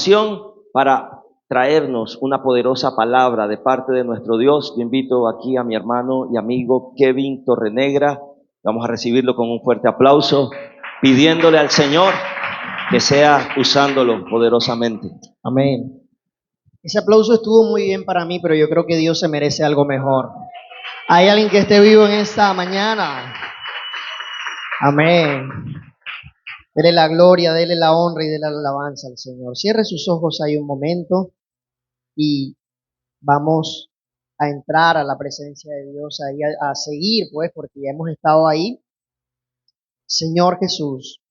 continuación, para traernos una poderosa palabra de parte de nuestro Dios, yo invito aquí a mi hermano y amigo Kevin Torrenegra. Vamos a recibirlo con un fuerte aplauso, pidiéndole al Señor que sea usándolo poderosamente. Amén. Ese aplauso estuvo muy bien para mí, pero yo creo que Dios se merece algo mejor. ¿Hay alguien que esté vivo en esta mañana? Amén. Dele la gloria, dele la honra y dele la alabanza al Señor. Cierre sus ojos ahí un momento y vamos a entrar a la presencia de Dios, ahí a seguir, pues, porque ya hemos estado ahí. Señor Jesús,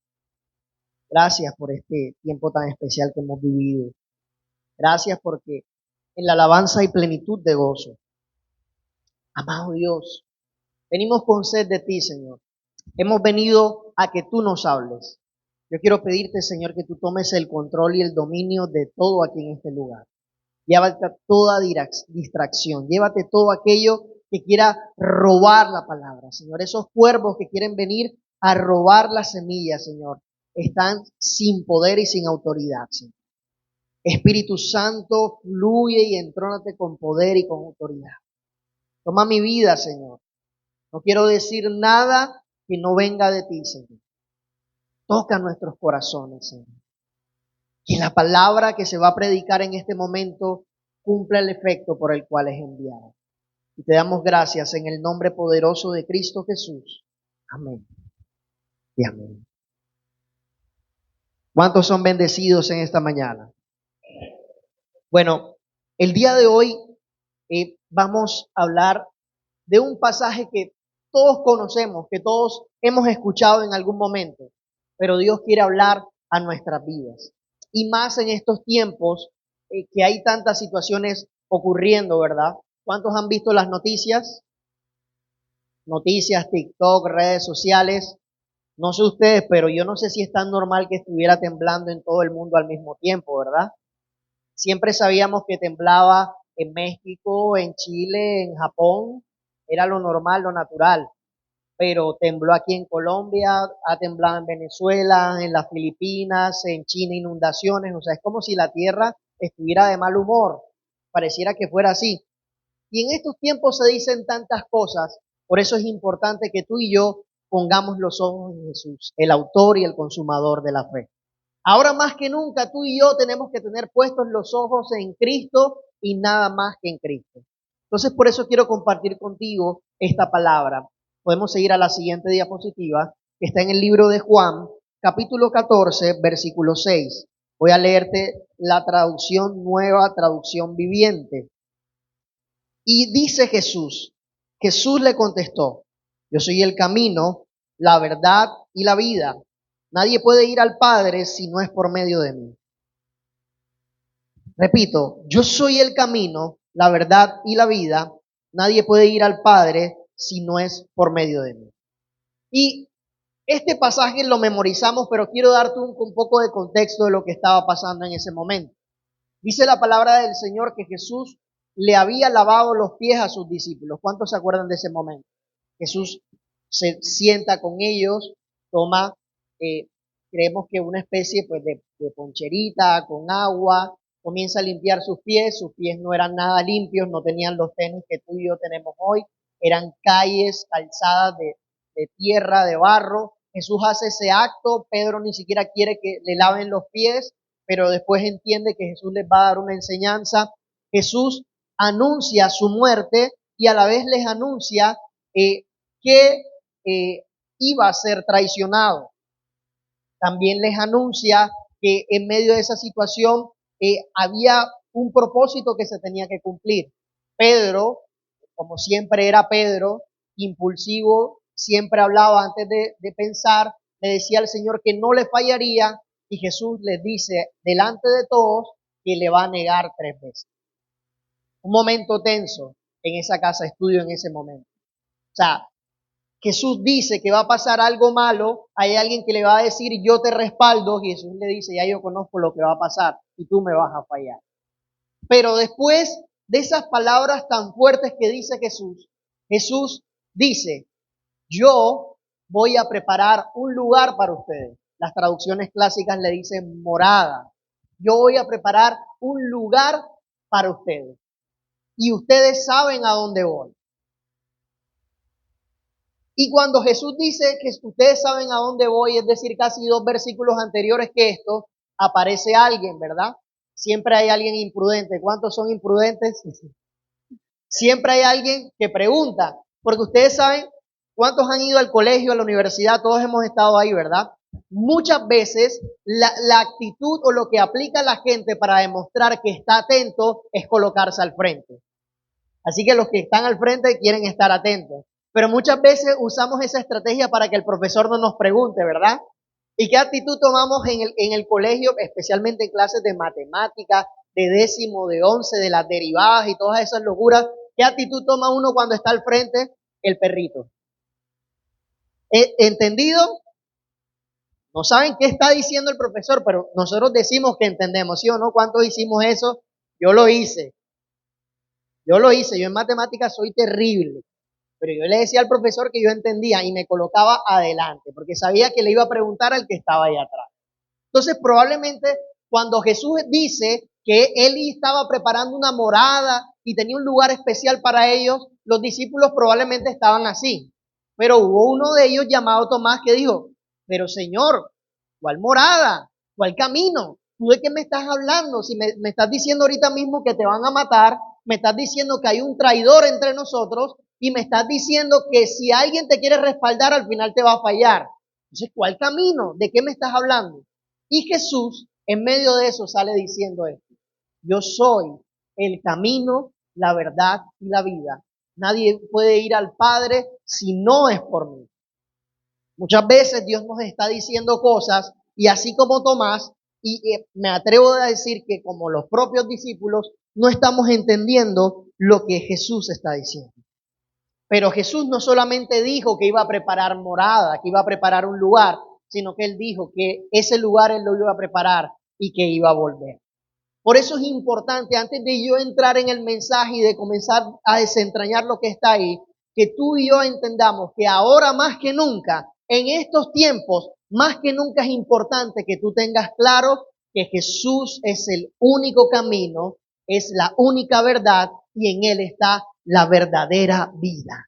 gracias por este tiempo tan especial que hemos vivido. Gracias porque en la alabanza hay plenitud de gozo. Amado Dios, venimos con sed de ti, Señor. Hemos venido a que tú nos hables. Yo quiero pedirte, Señor, que tú tomes el control y el dominio de todo aquí en este lugar. Llévate toda distracción, llévate todo aquello que quiera robar la palabra, Señor. Esos cuervos que quieren venir a robar la semilla, Señor, están sin poder y sin autoridad, Señor. Espíritu Santo, fluye y entrónate con poder y con autoridad. Toma mi vida, Señor. No quiero decir nada que no venga de ti, Señor. Toca nuestros corazones, Señor. Que la palabra que se va a predicar en este momento cumpla el efecto por el cual es enviada. Y te damos gracias en el nombre poderoso de Cristo Jesús. Amén. Y amén. ¿Cuántos son bendecidos en esta mañana? Bueno, el día de hoy vamos a hablar de un pasaje que todos conocemos, que todos hemos escuchado en algún momento, pero Dios quiere hablar a nuestras vidas. Y más en estos tiempos que hay tantas situaciones ocurriendo, ¿verdad? ¿Cuántos han visto las noticias? Noticias, TikTok, redes sociales. No sé ustedes, pero yo no sé si es tan normal que estuviera temblando en todo el mundo al mismo tiempo, ¿verdad? Siempre sabíamos que temblaba en México, en Chile, en Japón, era lo normal, lo natural, pero tembló aquí en Colombia, ha temblado en Venezuela, en las Filipinas, en China, inundaciones, o sea, es como si la tierra estuviera de mal humor, pareciera que fuera así. Y en estos tiempos se dicen tantas cosas, por eso es importante que tú y yo pongamos los ojos en Jesús, el autor y el consumador de la fe. Ahora más que nunca tú y yo tenemos que tener puestos los ojos en Cristo y nada más que en Cristo. Entonces por eso quiero compartir contigo esta palabra. Podemos seguir a la siguiente diapositiva, que está en el libro de Juan, capítulo 14, versículo 6. Voy a leerte la traducción nueva, traducción viviente. Y dice Jesús le contestó, yo soy el camino, la verdad y la vida. Nadie puede ir al Padre si no es por medio de mí. Repito, yo soy el camino, la verdad y la vida. Nadie puede ir al Padre si no es por medio de mí. Y este pasaje lo memorizamos, pero quiero darte un poco de contexto de lo que estaba pasando en ese momento. Dice la palabra del Señor que Jesús le había lavado los pies a sus discípulos. ¿Cuántos se acuerdan de ese momento? Jesús se sienta con ellos, toma, creemos que una especie pues, de poncherita con agua, comienza a limpiar sus pies no eran nada limpios, no tenían los tenis que tú y yo tenemos hoy, eran calles, calzadas de tierra, de barro. Jesús hace ese acto, Pedro ni siquiera quiere que le laven los pies, pero después entiende que Jesús les va a dar una enseñanza. Jesús anuncia su muerte y a la vez les anuncia que iba a ser traicionado. También les anuncia que en medio de esa situación había un propósito que se tenía que cumplir. Pedro, como siempre era Pedro, impulsivo, siempre hablaba antes de pensar, le decía al Señor que no le fallaría y Jesús les dice delante de todos que le va a negar 3 veces. Un momento tenso en esa casa de estudio en ese momento. O sea, Jesús dice que va a pasar algo malo, hay alguien que le va a decir yo te respaldo, y Jesús le dice ya yo conozco lo que va a pasar y tú me vas a fallar. Pero después de esas palabras tan fuertes que dice Jesús, Jesús dice, yo voy a preparar un lugar para ustedes. Las traducciones clásicas le dicen morada. Yo voy a preparar un lugar para ustedes. Y ustedes saben a dónde voy. Y cuando Jesús dice que ustedes saben a dónde voy, es decir, casi 2 versículos anteriores que esto, aparece alguien, ¿verdad? Siempre hay alguien imprudente. ¿Cuántos son imprudentes? Siempre hay alguien que pregunta, porque ustedes saben cuántos han ido al colegio, a la universidad, todos hemos estado ahí, ¿verdad? Muchas veces la actitud o lo que aplica la gente para demostrar que está atento es colocarse al frente. Así que los que están al frente quieren estar atentos. Pero muchas veces usamos esa estrategia para que el profesor no nos pregunte, ¿verdad? ¿Y qué actitud tomamos en el colegio, especialmente en clases de matemáticas, de décimo, de 11, de las derivadas y todas esas locuras? ¿Qué actitud toma uno cuando está al frente? El perrito. ¿Entendido? No saben qué está diciendo el profesor, pero nosotros decimos que entendemos, ¿sí o no? ¿Cuántos hicimos eso? Yo lo hice. Yo en matemáticas soy terrible. Pero yo le decía al profesor que yo entendía y me colocaba adelante, porque sabía que le iba a preguntar al que estaba ahí atrás. Entonces, probablemente cuando Jesús dice que él estaba preparando una morada y tenía un lugar especial para ellos, los discípulos probablemente estaban así. Pero hubo uno de ellos llamado Tomás que dijo, pero Señor, ¿cuál morada? ¿Cuál camino? ¿Tú de qué me estás hablando? Si me estás diciendo ahorita mismo que te van a matar, me estás diciendo que hay un traidor entre nosotros y me estás diciendo que si alguien te quiere respaldar, al final te va a fallar. Entonces, ¿cuál camino? ¿De qué me estás hablando? Y Jesús, en medio de eso, sale diciendo esto. Yo soy el camino, la verdad y la vida. Nadie puede ir al Padre si no es por mí. Muchas veces Dios nos está diciendo cosas y así como Tomás, y me atrevo a decir que como los propios discípulos, no estamos entendiendo lo que Jesús está diciendo. Pero Jesús no solamente dijo que iba a preparar morada, que iba a preparar un lugar, sino que Él dijo que ese lugar Él lo iba a preparar y que iba a volver. Por eso es importante, antes de yo entrar en el mensaje y de comenzar a desentrañar lo que está ahí, que tú y yo entendamos que ahora más que nunca, en estos tiempos, más que nunca es importante que tú tengas claro que Jesús es el único camino, es la única verdad y en Él está la verdadera vida.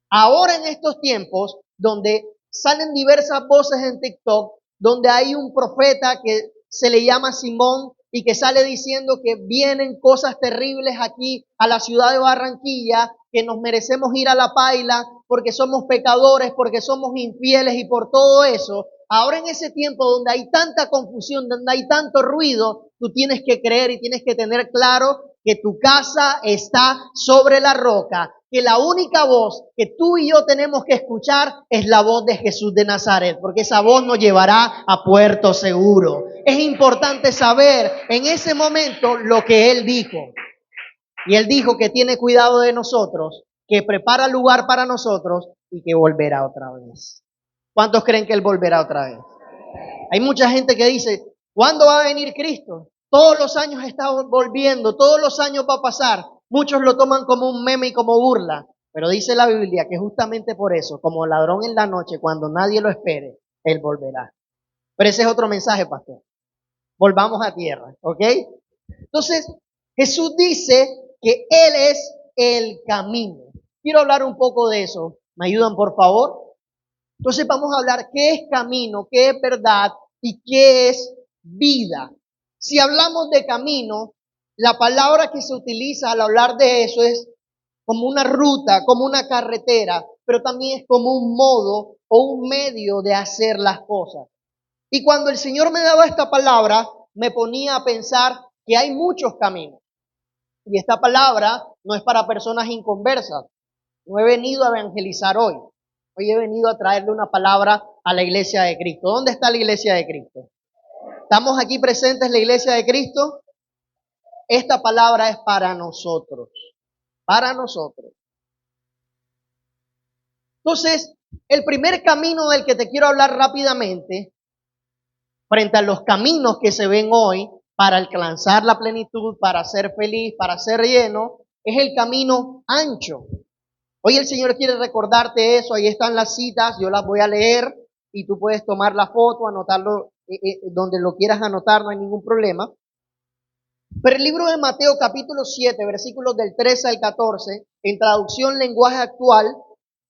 Ahora en estos tiempos, donde salen diversas voces en TikTok, donde hay un profeta que se le llama Simón y que sale diciendo que vienen cosas terribles aquí a la ciudad de Barranquilla, que nos merecemos ir a la paila porque somos pecadores, porque somos infieles y por todo eso. Ahora en ese tiempo donde hay tanta confusión, donde hay tanto ruido, tú tienes que creer y tienes que tener claro que tu casa está sobre la roca, que la única voz que tú y yo tenemos que escuchar es la voz de Jesús de Nazaret, porque esa voz nos llevará a puerto seguro. Es importante saber en ese momento lo que Él dijo. Y Él dijo que tiene cuidado de nosotros, que prepara lugar para nosotros y que volverá otra vez. ¿Cuántos creen que Él volverá otra vez? Hay mucha gente que dice, ¿cuándo va a venir Cristo? Todos los años está volviendo, todos los años va a pasar. Muchos lo toman como un meme y como burla, pero dice la Biblia que justamente por eso, como ladrón en la noche, cuando nadie lo espere, Él volverá. Pero ese es otro mensaje, pastor. Volvamos a tierra, ¿ok? Entonces, Jesús dice que Él es el camino. Quiero hablar un poco de eso. ¿Me ayudan, por favor? Entonces vamos a hablar qué es camino, qué es verdad y qué es vida. Si hablamos de camino, la palabra que se utiliza al hablar de eso es como una ruta, como una carretera, pero también es como un modo o un medio de hacer las cosas. Y cuando el Señor me daba esta palabra, me ponía a pensar que hay muchos caminos. Y esta palabra no es para personas inconversas. No he venido a evangelizar hoy. Hoy he venido a traerle una palabra a la iglesia de Cristo. ¿Dónde está la iglesia de Cristo? ¿Estamos aquí presentes la iglesia de Cristo? Esta palabra es para nosotros. Para nosotros. Entonces, el primer camino del que te quiero hablar rápidamente, frente a los caminos que se ven hoy para alcanzar la plenitud, para ser feliz, para ser lleno, es el camino ancho. Hoy el Señor quiere recordarte eso, ahí están las citas, yo las voy a leer y tú puedes tomar la foto, anotarlo donde lo quieras anotar, no hay ningún problema. Pero el libro de Mateo capítulo 7, versículos del 13 al 14, en traducción lenguaje actual,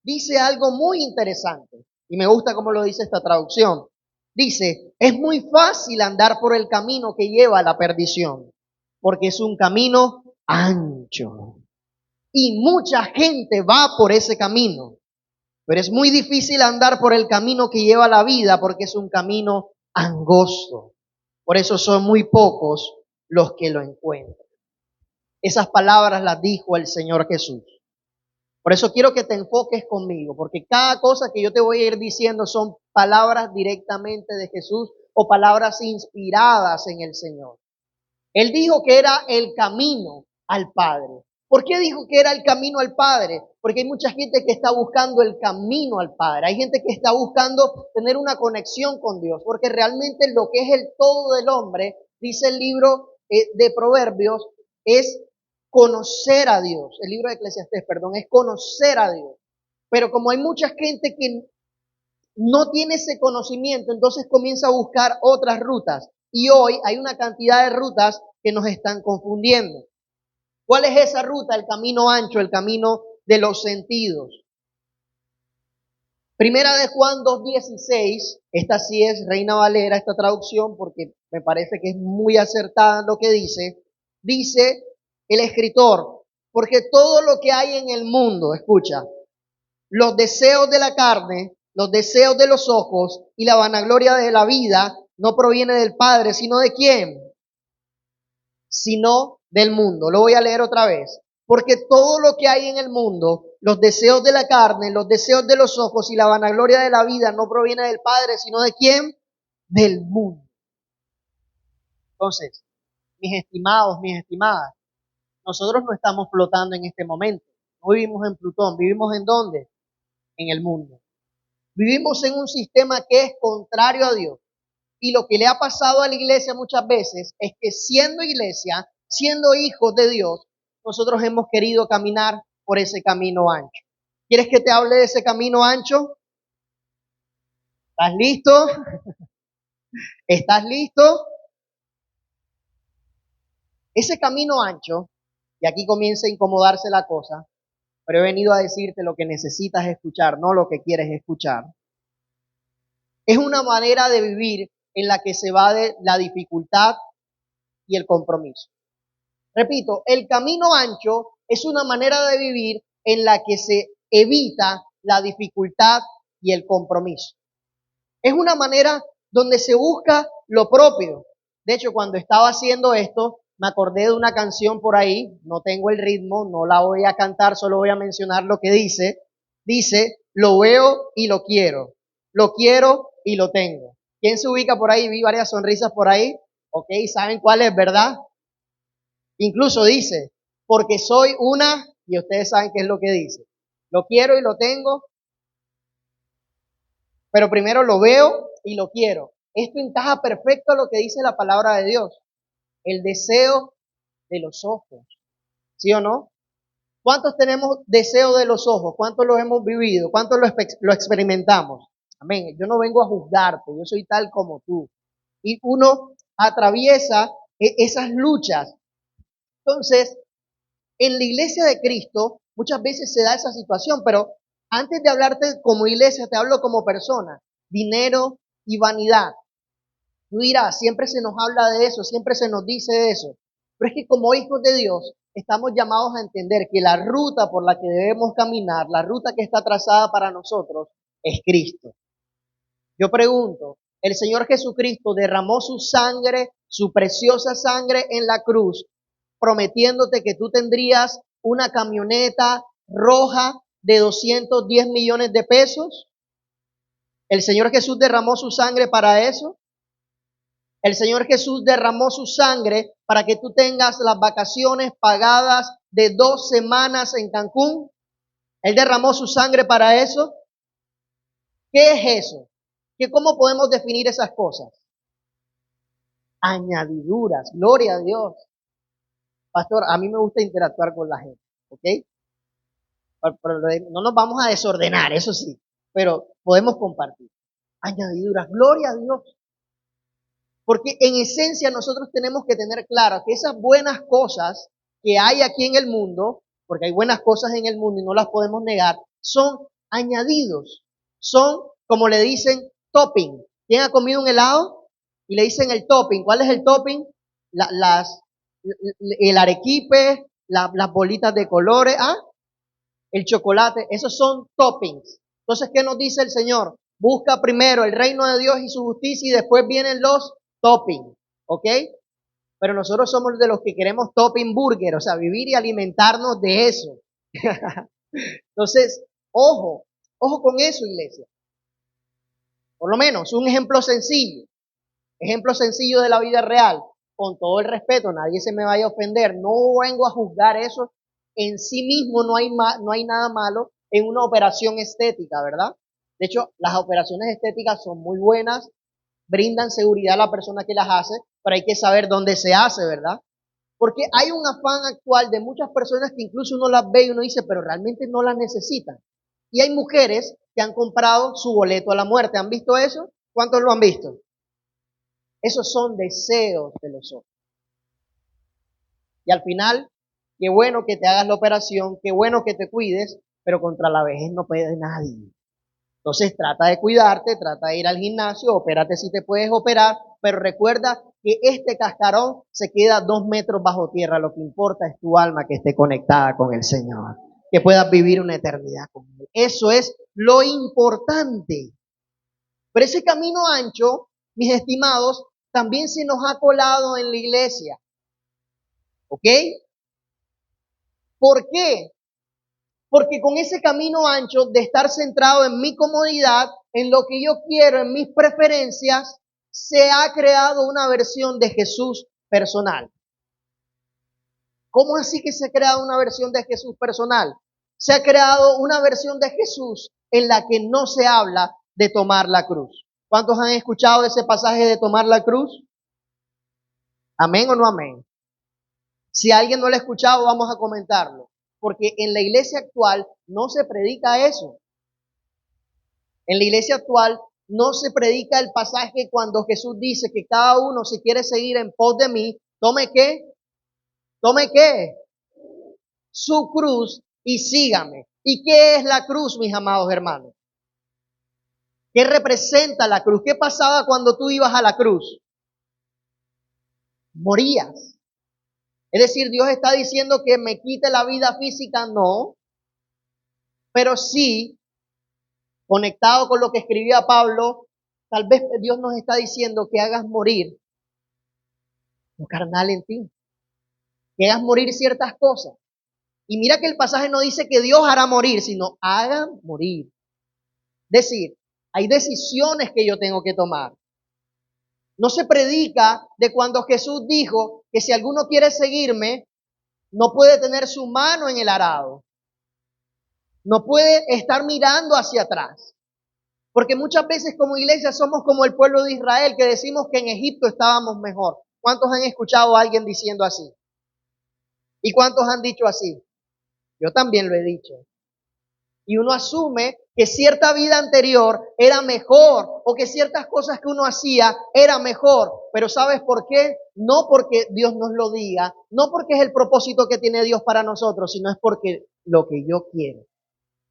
dice algo muy interesante. Y me gusta cómo lo dice esta traducción. Dice, es muy fácil andar por el camino que lleva a la perdición, porque es un camino ancho. Y mucha gente va por ese camino. Pero es muy difícil andar por el camino que lleva a la vida, porque es un camino angosto. Por eso son muy pocos los que lo encuentran. Esas palabras las dijo el Señor Jesús. Por eso quiero que te enfoques conmigo, porque cada cosa que yo te voy a ir diciendo son palabras directamente de Jesús o palabras inspiradas en el Señor. Él dijo que era el camino al Padre. ¿Por qué dijo que era el camino al Padre? Porque hay mucha gente que está buscando el camino al Padre. Hay gente que está buscando tener una conexión con Dios, porque realmente lo que es el todo del hombre, dice el libro de Proverbios, es conocer a Dios. El libro de Eclesiastés, perdón, es conocer a Dios. Pero como hay mucha gente que no tiene ese conocimiento, entonces comienza a buscar otras rutas. Y hoy hay una cantidad de rutas que nos están confundiendo. ¿Cuál es esa ruta? El camino ancho, el camino de los sentidos. Primera de Juan 2:16, esta sí es Reina Valera, esta traducción, porque me parece que es muy acertada lo que dice el escritor, porque todo lo que hay en el mundo, escucha, los deseos de la carne, los deseos de los ojos y la vanagloria de la vida no proviene del Padre, sino de quién? Sino del mundo. Lo voy a leer otra vez. Porque todo lo que hay en el mundo, los deseos de la carne, los deseos de los ojos y la vanagloria de la vida no proviene del Padre, sino de quién? Del mundo. Entonces, mis estimados, mis estimadas, nosotros no estamos flotando en este momento. No vivimos en Plutón. ¿Vivimos en dónde? En el mundo. Vivimos en un sistema que es contrario a Dios. Y lo que le ha pasado a la iglesia muchas veces es que siendo iglesia, siendo hijos de Dios, nosotros hemos querido caminar por ese camino ancho. ¿Quieres que te hable de ese camino ancho? ¿Estás listo? ¿Estás listo? Ese camino ancho, y aquí comienza a incomodarse la cosa, pero he venido a decirte lo que necesitas escuchar, no lo que quieres escuchar. Es una manera de vivir en la que se va de la dificultad y el compromiso. Repito, el camino ancho es una manera de vivir en la que se evita la dificultad y el compromiso. Es una manera donde se busca lo propio. De hecho, cuando estaba haciendo esto, me acordé de una canción por ahí, no tengo el ritmo, no la voy a cantar, solo voy a mencionar lo que dice. Dice, lo veo y lo quiero y lo tengo. ¿Quién se ubica por ahí? Vi varias sonrisas por ahí. Ok, ¿saben cuál es, verdad? Incluso dice, porque soy una, y ustedes saben qué es lo que dice. Lo quiero y lo tengo, pero primero lo veo y lo quiero. Esto encaja perfecto a lo que dice la palabra de Dios. El deseo de los ojos. ¿Sí o no? ¿Cuántos tenemos deseo de los ojos? ¿Cuántos lo hemos vivido? ¿Cuántos lo experimentamos? Amén. Yo no vengo a juzgarte, yo soy tal como tú. Y uno atraviesa esas luchas. Entonces, en la iglesia de Cristo muchas veces se da esa situación, pero antes de hablarte como iglesia, te hablo como persona. Dinero y vanidad. Tú dirás, siempre se nos habla de eso, siempre se nos dice de eso. Pero es que como hijos de Dios estamos llamados a entender que la ruta por la que debemos caminar, la ruta que está trazada para nosotros, es Cristo. Yo pregunto, el Señor Jesucristo derramó su sangre, su preciosa sangre en la cruz, prometiéndote que tú tendrías una camioneta roja de 210 millones de pesos. El Señor Jesús derramó su sangre para eso. El Señor Jesús derramó su sangre para que tú tengas las vacaciones pagadas de 2 semanas en Cancún. Él derramó su sangre para eso. ¿Qué es eso? ¿Cómo podemos definir esas cosas? Añadiduras. Gloria a Dios. Pastor, a mí me gusta interactuar con la gente, ¿ok? Pero no nos vamos a desordenar, eso sí, pero podemos compartir. Añadiduras. Gloria a Dios. Porque en esencia nosotros tenemos que tener claro que esas buenas cosas que hay aquí en el mundo, porque hay buenas cosas en el mundo y no las podemos negar, son añadidos, son, como le dicen, topping. ¿Quién ha comido un helado? Y le dicen el topping. ¿Cuál es el topping? El arequipe, las bolitas de colores, ¿ah? El chocolate, esos son toppings. Entonces, ¿qué nos dice el Señor? Busca primero el reino de Dios y su justicia y después vienen los toppings, ¿ok? Pero nosotros somos de los que queremos topping burger, o sea, vivir y alimentarnos de eso. Entonces, ojo con eso, iglesia. Por lo menos, un ejemplo sencillo de la vida real, con todo el respeto, nadie se me vaya a ofender, no vengo a juzgar eso, en sí mismo no hay nada malo en una operación estética, ¿verdad? De hecho, las operaciones estéticas son muy buenas, brindan seguridad a la persona que las hace, pero hay que saber dónde se hace, ¿verdad? Porque hay un afán actual de muchas personas que incluso uno las ve y uno dice, pero realmente no las necesitan. Y hay mujeres que han comprado su boleto a la muerte. ¿Han visto eso? ¿Cuántos lo han visto? Esos son deseos de los ojos. Y al final, qué bueno que te hagas la operación, qué bueno que te cuides, pero contra la vejez no puede nadie. Entonces trata de cuidarte, trata de ir al gimnasio, opérate si te puedes operar, pero recuerda que este cascarón se queda 2 metros bajo tierra. Lo que importa es tu alma que esté conectada con el Señor, que puedas vivir una eternidad con Él. Eso es lo importante. Pero ese camino ancho, mis estimados, también se nos ha colado en la iglesia. ¿Ok? ¿Por qué? Porque con ese camino ancho de estar centrado en mi comodidad, en lo que yo quiero, en mis preferencias, se ha creado una versión de Jesús personal. ¿Cómo así que se ha creado una versión de Jesús personal? Se ha creado una versión de Jesús en la que no se habla de tomar la cruz. ¿Cuántos han escuchado de ese pasaje de tomar la cruz? ¿Amén o no amén? Si alguien no lo ha escuchado, vamos a comentarlo. Porque en la iglesia actual no se predica eso. En la iglesia actual no se predica el pasaje cuando Jesús dice que cada uno, si quiere seguir en pos de mí, tome qué, tome qué, su cruz y sígame. ¿Y qué es la cruz, mis amados hermanos? ¿Qué representa la cruz? ¿Qué pasaba cuando tú ibas a la cruz? Morías. Es decir, Dios está diciendo que me quite la vida física, no, pero sí, conectado con lo que escribía Pablo, tal vez Dios nos está diciendo que hagas morir lo carnal en ti, que hagas morir ciertas cosas. Y mira que el pasaje no dice que Dios hará morir, sino haga morir. Es decir, hay decisiones que yo tengo que tomar. No se predica de cuando Jesús dijo que si alguno quiere seguirme, no puede tener su mano en el arado. No puede estar mirando hacia atrás. Porque muchas veces como iglesia somos como el pueblo de Israel que decimos que en Egipto estábamos mejor. ¿Cuántos han escuchado a alguien diciendo así? ¿Y cuántos han dicho así? Yo también lo he dicho. Y uno asume que cierta vida anterior era mejor o que ciertas cosas que uno hacía era mejor. Pero ¿sabes por qué? No porque Dios nos lo diga, no porque es el propósito que tiene Dios para nosotros, sino es porque lo que yo quiero.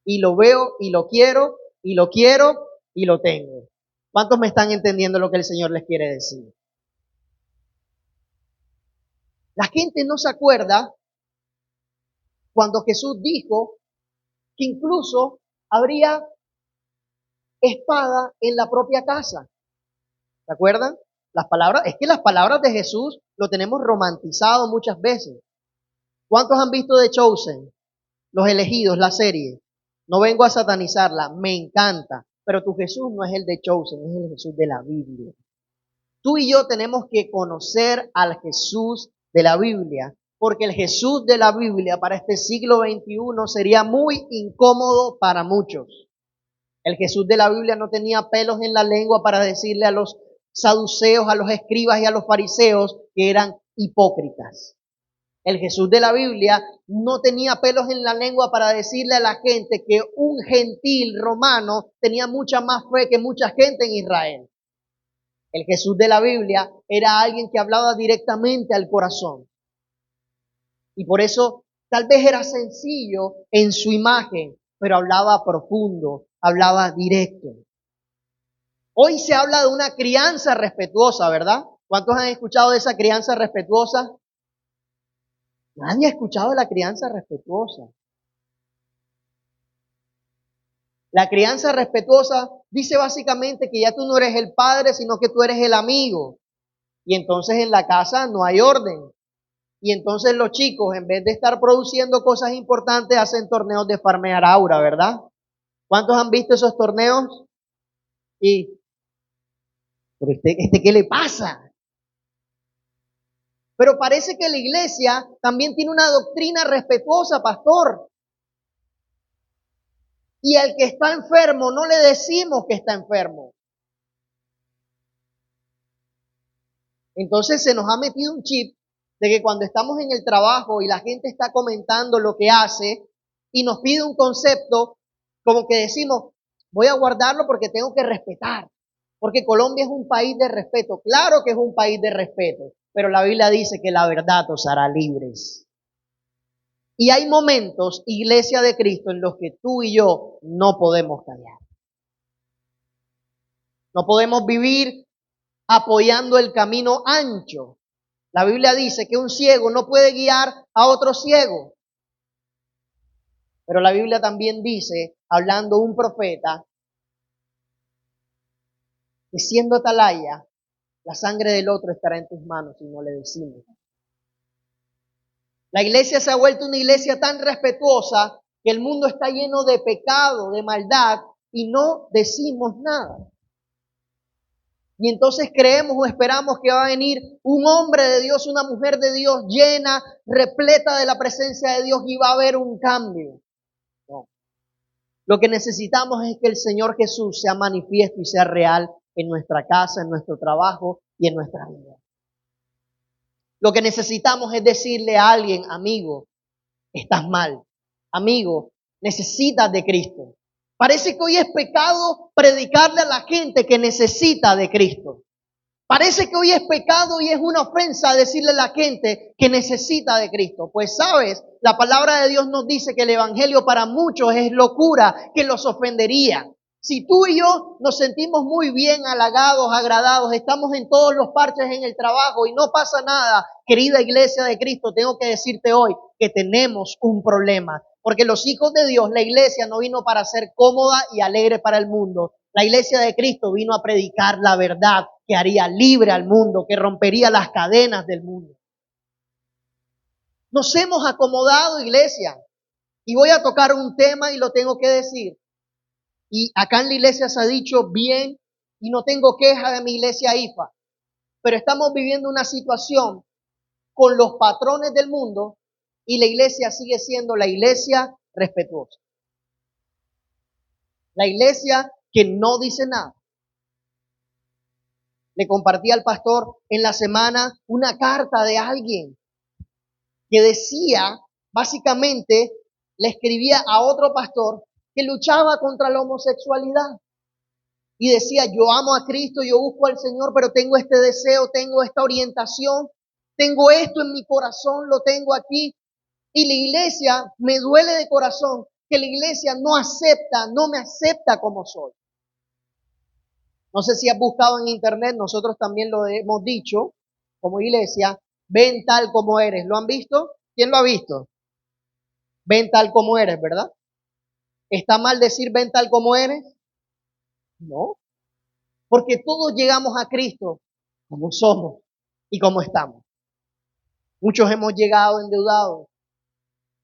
Y lo veo y lo quiero y lo quiero y lo tengo. ¿Cuántos me están entendiendo lo que el Señor les quiere decir? La gente no se acuerda cuando Jesús dijo que incluso habría espada en la propia casa. ¿Se acuerdan? Las palabras, es que las palabras de Jesús lo tenemos romantizado muchas veces. ¿Cuántos han visto The Chosen? Los elegidos, la serie. No vengo a satanizarla, me encanta. Pero tu Jesús no es el de Chosen, es el Jesús de la Biblia. Tú y yo tenemos que conocer al Jesús de la Biblia, porque el Jesús de la Biblia para este siglo XXI sería muy incómodo para muchos. El Jesús de la Biblia no tenía pelos en la lengua para decirle a los saduceos, a los escribas y a los fariseos que eran hipócritas. El Jesús de la Biblia no tenía pelos en la lengua para decirle a la gente que un gentil romano tenía mucha más fe que mucha gente en Israel. El Jesús de la Biblia era alguien que hablaba directamente al corazón. Y por eso tal vez era sencillo en su imagen, pero hablaba profundo, hablaba directo. Hoy se habla de una crianza respetuosa, ¿verdad? ¿Cuántos han escuchado de esa crianza respetuosa? Nadie ha escuchado de la crianza respetuosa. La crianza respetuosa dice básicamente que ya tú no eres el padre, sino que tú eres el amigo. Y entonces en la casa no hay orden. Y entonces los chicos, en vez de estar produciendo cosas importantes, hacen torneos de farmear aura, ¿verdad? ¿Cuántos han visto esos torneos? Y, pero ¿qué le pasa? Pero parece que la iglesia también tiene una doctrina respetuosa, pastor. Y al que está enfermo no le decimos que está enfermo. Entonces se nos ha metido un chip de que cuando estamos en el trabajo y la gente está comentando lo que hace y nos pide un concepto, como que decimos, voy a guardarlo porque tengo que respetar, porque Colombia es un país de respeto. Claro que es un país de respeto, pero la Biblia dice que la verdad os hará libres. Y hay momentos, iglesia de Cristo, en los que tú y yo no podemos callar. No podemos vivir apoyando el camino ancho. La Biblia dice que un ciego no puede guiar a otro ciego. Pero la Biblia también dice, hablando un profeta, que siendo atalaya, la sangre del otro estará en tus manos si no le decimos. La iglesia se ha vuelto una iglesia tan respetuosa que el mundo está lleno de pecado, de maldad, y no decimos nada. Y entonces creemos o esperamos que va a venir un hombre de Dios, una mujer de Dios llena, repleta de la presencia de Dios y va a haber un cambio. No. Lo que necesitamos es que el Señor Jesús sea manifiesto y sea real en nuestra casa, en nuestro trabajo y en nuestra vida. Lo que necesitamos es decirle a alguien, amigo, estás mal. Amigo, necesitas de Cristo. Parece que hoy es pecado predicarle a la gente que necesita de Cristo. Parece que hoy es pecado y es una ofensa decirle a la gente que necesita de Cristo. Pues sabes, la palabra de Dios nos dice que el evangelio para muchos es locura, que los ofendería. Si tú y yo nos sentimos muy bien halagados, agradados, estamos en todos los parches en el trabajo y no pasa nada, querida iglesia de Cristo, tengo que decirte hoy que tenemos un problema. Porque los hijos de Dios, la iglesia no vino para ser cómoda y alegre para el mundo. La iglesia de Cristo vino a predicar la verdad que haría libre al mundo, que rompería las cadenas del mundo. Nos hemos acomodado, iglesia, y voy a tocar un tema y lo tengo que decir. Y acá en la iglesia se ha dicho bien y no tengo queja de mi iglesia IFA, pero estamos viviendo una situación con los patrones del mundo y la iglesia sigue siendo la iglesia respetuosa. La iglesia que no dice nada. Le compartí al pastor en la semana una carta de alguien que decía, básicamente, le escribía a otro pastor que luchaba contra la homosexualidad. Y decía, yo amo a Cristo, yo busco al Señor, pero tengo este deseo, tengo esta orientación, tengo esto en mi corazón, lo tengo aquí. Y la iglesia, me duele de corazón que la iglesia no me acepta como soy. No sé si has buscado en internet, nosotros también lo hemos dicho como iglesia, ven tal como eres. ¿Lo han visto? ¿Quién lo ha visto? Ven tal como eres, ¿verdad? ¿Está mal decir ven tal como eres? No, porque todos llegamos a Cristo como somos y como estamos. Muchos hemos llegado endeudados,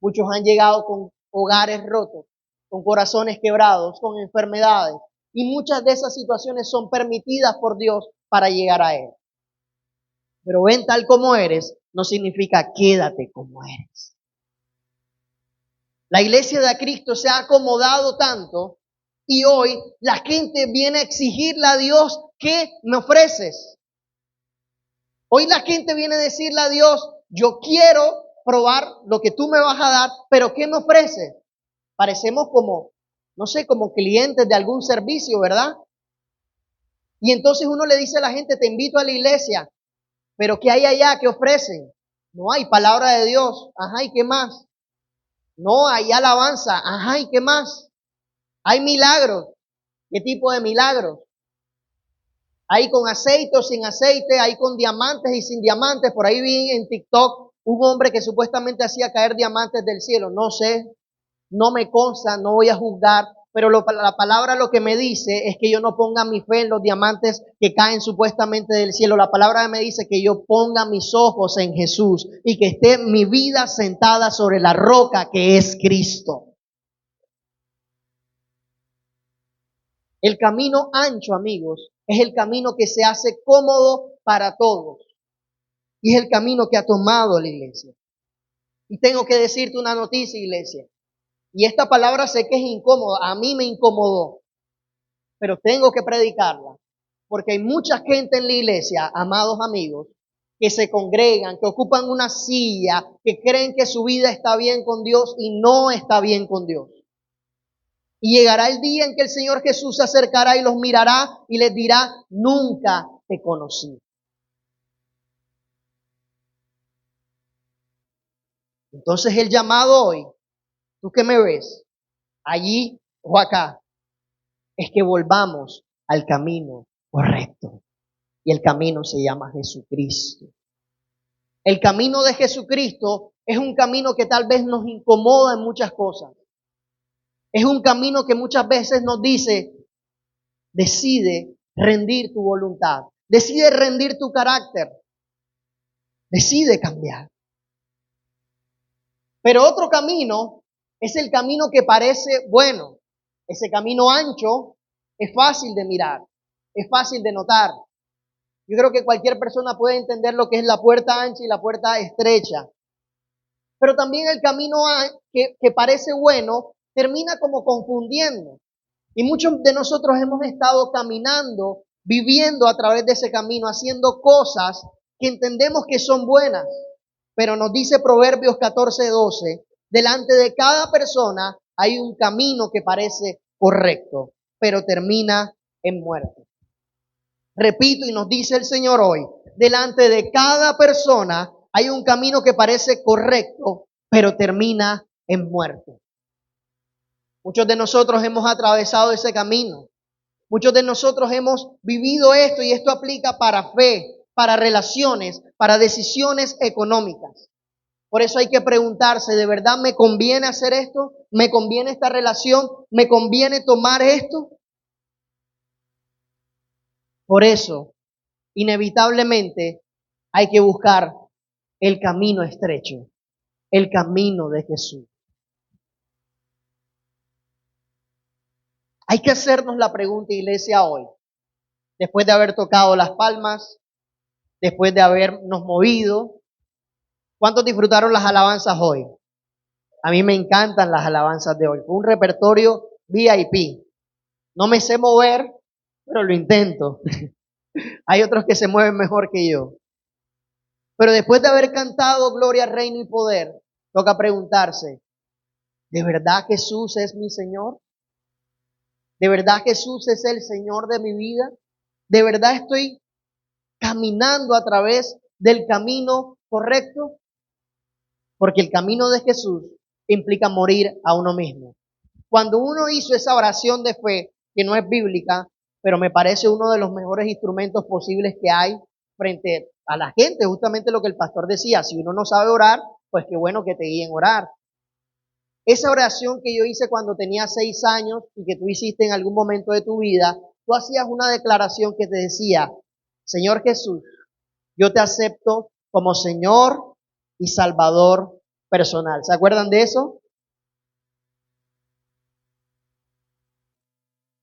muchos han llegado con hogares rotos, con corazones quebrados, con enfermedades, y muchas de esas situaciones son permitidas por Dios para llegar a Él. Pero ven tal como eres no significa quédate como eres. La iglesia de Cristo se ha acomodado tanto y hoy la gente viene a exigirle a Dios, ¿qué me ofreces? Hoy la gente viene a decirle a Dios, yo quiero probar lo que tú me vas a dar, pero ¿qué me ofreces? Parecemos como, no sé, como clientes de algún servicio, ¿verdad? Y entonces uno le dice a la gente, te invito a la iglesia, pero ¿qué hay allá? ¿Qué ofrecen? No hay palabra de Dios. Ajá, ¿y qué más? No, hay alabanza. Ajá, ¿y qué más? Hay milagros. ¿Qué tipo de milagros? Hay con aceite o sin aceite, hay con diamantes y sin diamantes. Por ahí vi en TikTok un hombre que supuestamente hacía caer diamantes del cielo. No sé, no me consta, no voy a juzgar, pero la palabra lo que me dice es que yo no ponga mi fe en los diamantes que caen supuestamente del cielo. La palabra me dice que yo ponga mis ojos en Jesús y que esté mi vida sentada sobre la roca que es Cristo. El camino ancho, amigos, es el camino que se hace cómodo para todos. Y es el camino que ha tomado la iglesia. Y tengo que decirte una noticia, iglesia. Y esta palabra sé que es incómoda, a mí me incomodó, pero tengo que predicarla. Porque hay mucha gente en la iglesia, amados amigos, que se congregan, que ocupan una silla, que creen que su vida está bien con Dios y no está bien con Dios. Y llegará el día en que el Señor Jesús se acercará y los mirará y les dirá, nunca te conocí. Entonces el llamado hoy, tú que me ves, allí o acá, es que volvamos al camino correcto. Y el camino se llama Jesucristo. El camino de Jesucristo es un camino que tal vez nos incomoda en muchas cosas. Es un camino que muchas veces nos dice, decide rendir tu voluntad, decide rendir tu carácter, decide cambiar. Pero otro camino es el camino que parece bueno. Ese camino ancho es fácil de mirar, es fácil de notar. Yo creo que cualquier persona puede entender lo que es la puerta ancha y la puerta estrecha. Pero también el camino que parece bueno termina como confundiendo. Y muchos de nosotros hemos estado caminando, viviendo a través de ese camino, haciendo cosas que entendemos que son buenas. Pero nos dice Proverbios 14:12, delante de cada persona hay un camino que parece correcto, pero termina en muerte. Repito, y nos dice el Señor hoy, delante de cada persona hay un camino que parece correcto, pero termina en muerte. Muchos de nosotros hemos atravesado ese camino. Muchos de nosotros hemos vivido esto y esto aplica para fe, para relaciones, para decisiones económicas. Por eso hay que preguntarse, ¿de verdad me conviene hacer esto? ¿Me conviene esta relación? ¿Me conviene tomar esto? Por eso, inevitablemente, hay que buscar el camino estrecho, el camino de Jesús. Hay que hacernos la pregunta, iglesia, hoy, después de haber tocado las palmas, después de habernos movido. ¿Cuántos disfrutaron las alabanzas hoy? A mí me encantan las alabanzas de hoy. Fue un repertorio VIP. No me sé mover, pero lo intento. Hay otros que se mueven mejor que yo. Pero después de haber cantado Gloria, Reino y Poder, toca preguntarse, ¿de verdad Jesús es mi Señor? ¿De verdad Jesús es el Señor de mi vida? ¿De verdad estoy caminando a través del camino correcto? Porque el camino de Jesús implica morir a uno mismo. Cuando uno hizo esa oración de fe, que no es bíblica, pero me parece uno de los mejores instrumentos posibles que hay frente a la gente, justamente lo que el pastor decía, si uno no sabe orar, pues qué bueno que te guíen a orar. Esa oración que yo hice cuando tenía 6 años y que tú hiciste en algún momento de tu vida, tú hacías una declaración que te decía, Señor Jesús, yo te acepto como Señor y Salvador personal. ¿Se acuerdan de eso?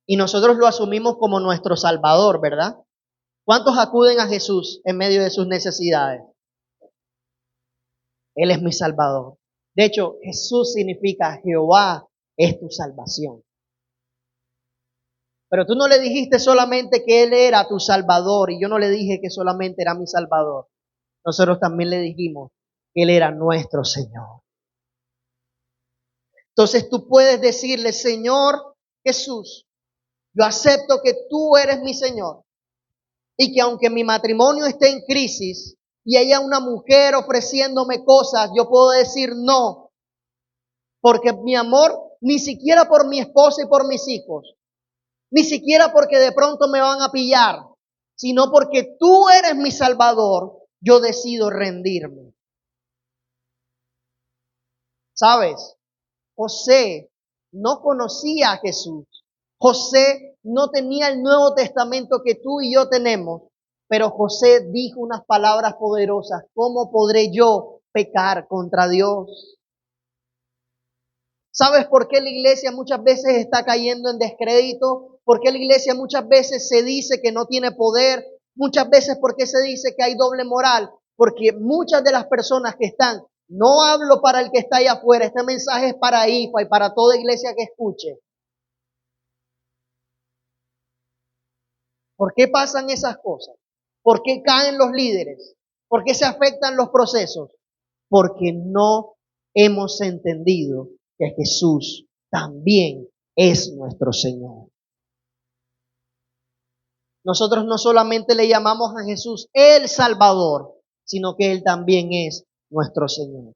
Y nosotros lo asumimos como nuestro Salvador, ¿verdad? ¿Cuántos acuden a Jesús en medio de sus necesidades? Él es mi Salvador. De hecho, Jesús significa Jehová es tu salvación. Pero tú no le dijiste solamente que Él era tu Salvador y yo no le dije que solamente era mi Salvador. Nosotros también le dijimos que Él era nuestro Señor. Entonces tú puedes decirle, Señor Jesús, yo acepto que tú eres mi Señor. y que aunque mi matrimonio esté en crisis y haya una mujer ofreciéndome cosas, yo puedo decir no, porque mi amor ni siquiera por mi esposa y por mis hijos, ni siquiera porque de pronto me van a pillar, sino porque tú eres mi Salvador, yo decido rendirme. ¿Sabes? José no conocía a Jesús. José no tenía el Nuevo Testamento que tú y yo tenemos, pero José dijo unas palabras poderosas. ¿Cómo podré yo pecar contra Dios? ¿Sabes por qué la iglesia muchas veces está cayendo en descrédito? ¿Por qué la iglesia muchas veces se dice que no tiene poder? Muchas veces ¿por qué se dice que hay doble moral? Porque muchas de las personas que están, no hablo para el que está allá afuera, este mensaje es para IFA y para toda iglesia que escuche. ¿Por qué pasan esas cosas? ¿Por qué caen los líderes? ¿Por qué se afectan los procesos? Porque no hemos entendido que Jesús también es nuestro Señor. Nosotros no solamente le llamamos a Jesús el Salvador, sino que Él también es nuestro Señor.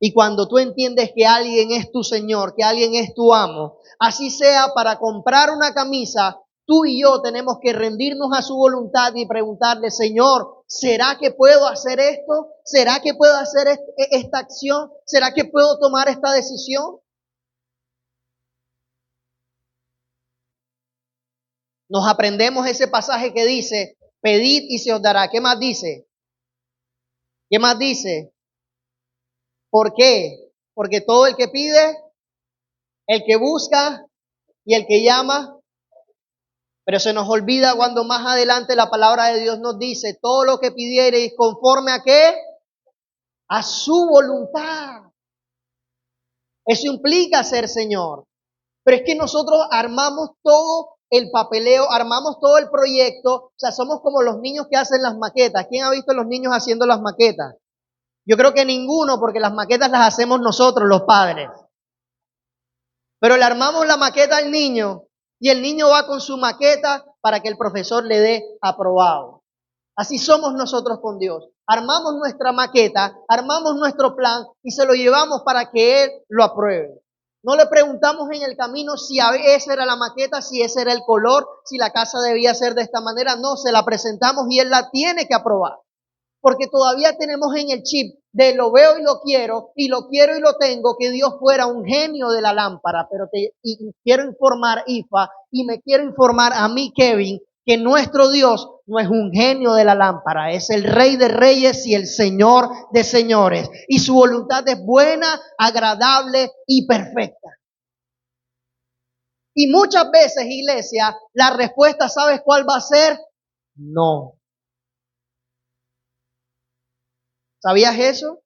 Y cuando tú entiendes que alguien es tu Señor, que alguien es tu amo, así sea para comprar una camisa, tú y yo tenemos que rendirnos a su voluntad y preguntarle, Señor, ¿será que puedo hacer esto? ¿Será que puedo hacer esta acción? ¿Será que puedo tomar esta decisión? Nos aprendemos ese pasaje que dice, pedid y se os dará. ¿Qué más dice? ¿Qué más dice? ¿Por qué? Porque todo el que pide, el que busca y el que llama. Pero se nos olvida cuando más adelante la palabra de Dios nos dice, todo lo que pidiereis conforme a qué? A su voluntad. Eso implica ser Señor. Pero es que nosotros armamos todo el papeleo, armamos todo el proyecto. O sea, somos como los niños que hacen las maquetas. ¿Quién ha visto a los niños haciendo las maquetas? Yo creo que ninguno, porque las maquetas las hacemos nosotros, los padres. Pero le armamos la maqueta al niño y el niño va con su maqueta para que el profesor le dé aprobado. Así somos nosotros con Dios. Armamos nuestra maqueta, armamos nuestro plan y se lo llevamos para que Él lo apruebe. No le preguntamos en el camino si esa era la maqueta, si ese era el color, si la casa debía ser de esta manera. No, se la presentamos y Él la tiene que aprobar. Porque todavía tenemos en el chip de lo veo y lo quiero y lo tengo, que Dios fuera un genio de la lámpara. Pero quiero informar, IFA, y me quiero informar a mí, Kevin, que nuestro Dios no es un genio de la lámpara, es el Rey de Reyes y el Señor de Señores. Y su voluntad es buena, agradable y perfecta. Y muchas veces, iglesia, la respuesta, ¿sabes cuál va a ser? No. ¿Sabías eso?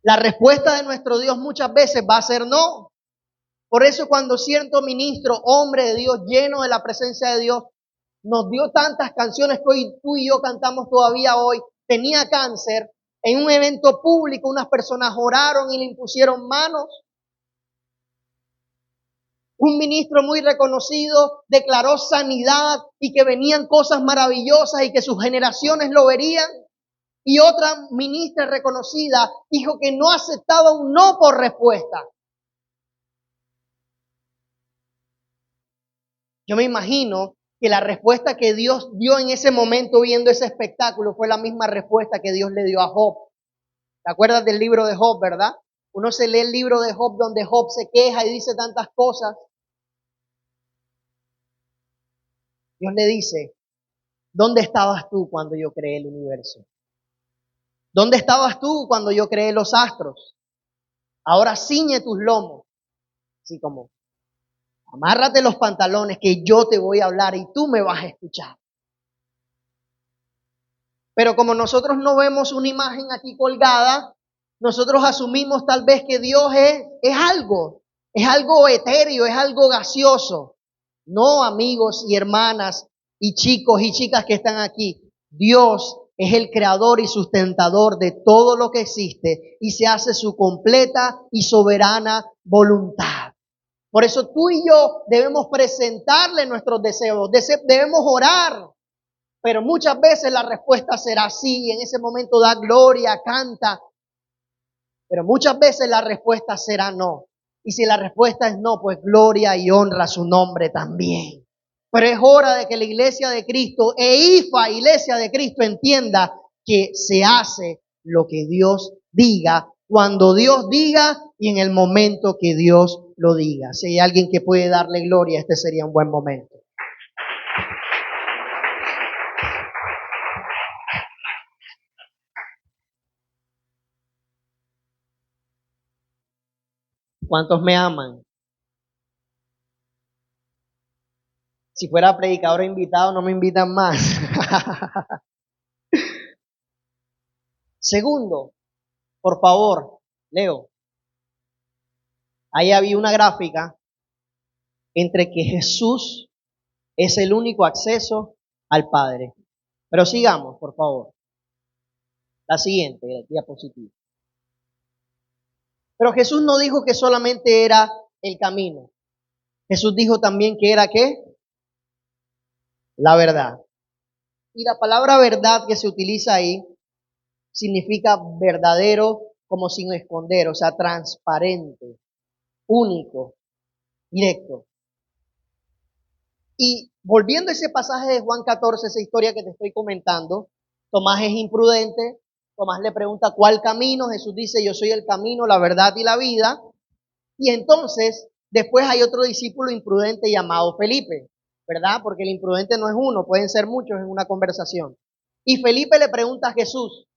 La respuesta de nuestro Dios muchas veces va a ser no. Por eso cuando cierto ministro, hombre de Dios, lleno de la presencia de Dios, nos dio tantas canciones que hoy tú y yo cantamos todavía hoy, tenía cáncer, en un evento público unas personas oraron y le impusieron manos. Un ministro muy reconocido declaró sanidad y que venían cosas maravillosas y que sus generaciones lo verían. Y otra ministra reconocida dijo que no aceptaba un no por respuesta. Yo me imagino que la respuesta que Dios dio en ese momento viendo ese espectáculo fue la misma respuesta que Dios le dio a Job. ¿Te acuerdas del libro de Job, verdad? Uno se lee el libro de Job donde Job se queja y dice tantas cosas. Dios le dice, ¿dónde estabas tú cuando yo creé el universo? ¿Dónde estabas tú cuando yo creé los astros? Ahora ciñe tus lomos, así como, amárrate los pantalones que yo te voy a hablar y tú me vas a escuchar. Pero como nosotros no vemos una imagen aquí colgada, nosotros asumimos tal vez que Dios es algo etéreo, es algo gaseoso. No, amigos y hermanas y chicos y chicas que están aquí, Dios es el creador y sustentador de todo lo que existe y se hace su completa y soberana voluntad. Por eso tú y yo debemos presentarle nuestros deseos, debemos orar, pero muchas veces la respuesta será sí, y en ese momento da gloria, canta, pero muchas veces la respuesta será no. Y si la respuesta es no, pues gloria y honra su nombre también. Pero es hora de que la iglesia de Cristo iglesia de Cristo, entienda que se hace lo que Dios diga, cuando Dios diga y en el momento que Dios lo diga. Si hay alguien que puede darle gloria, este sería un buen momento. ¿Cuántos me aman? Si fuera predicador invitado, no me invitan más. Segundo, por favor, Leo. Ahí había una gráfica entre que Jesús es el único acceso al Padre. Pero sigamos, por favor. La siguiente diapositiva. Pero Jesús no dijo que solamente era el camino. Jesús dijo también que era ¿qué? La verdad. Y la palabra verdad que se utiliza ahí significa verdadero como sin esconder, o sea, transparente, único, directo. Y volviendo a ese pasaje de Juan 14, esa historia que te estoy comentando, Tomás es imprudente, Tomás le pregunta ¿cuál camino? Jesús dice yo soy el camino, la verdad y la vida. Y entonces después hay otro discípulo imprudente llamado Felipe, ¿verdad? Porque el imprudente no es uno, pueden ser muchos en una conversación. Y Felipe le pregunta a Jesús,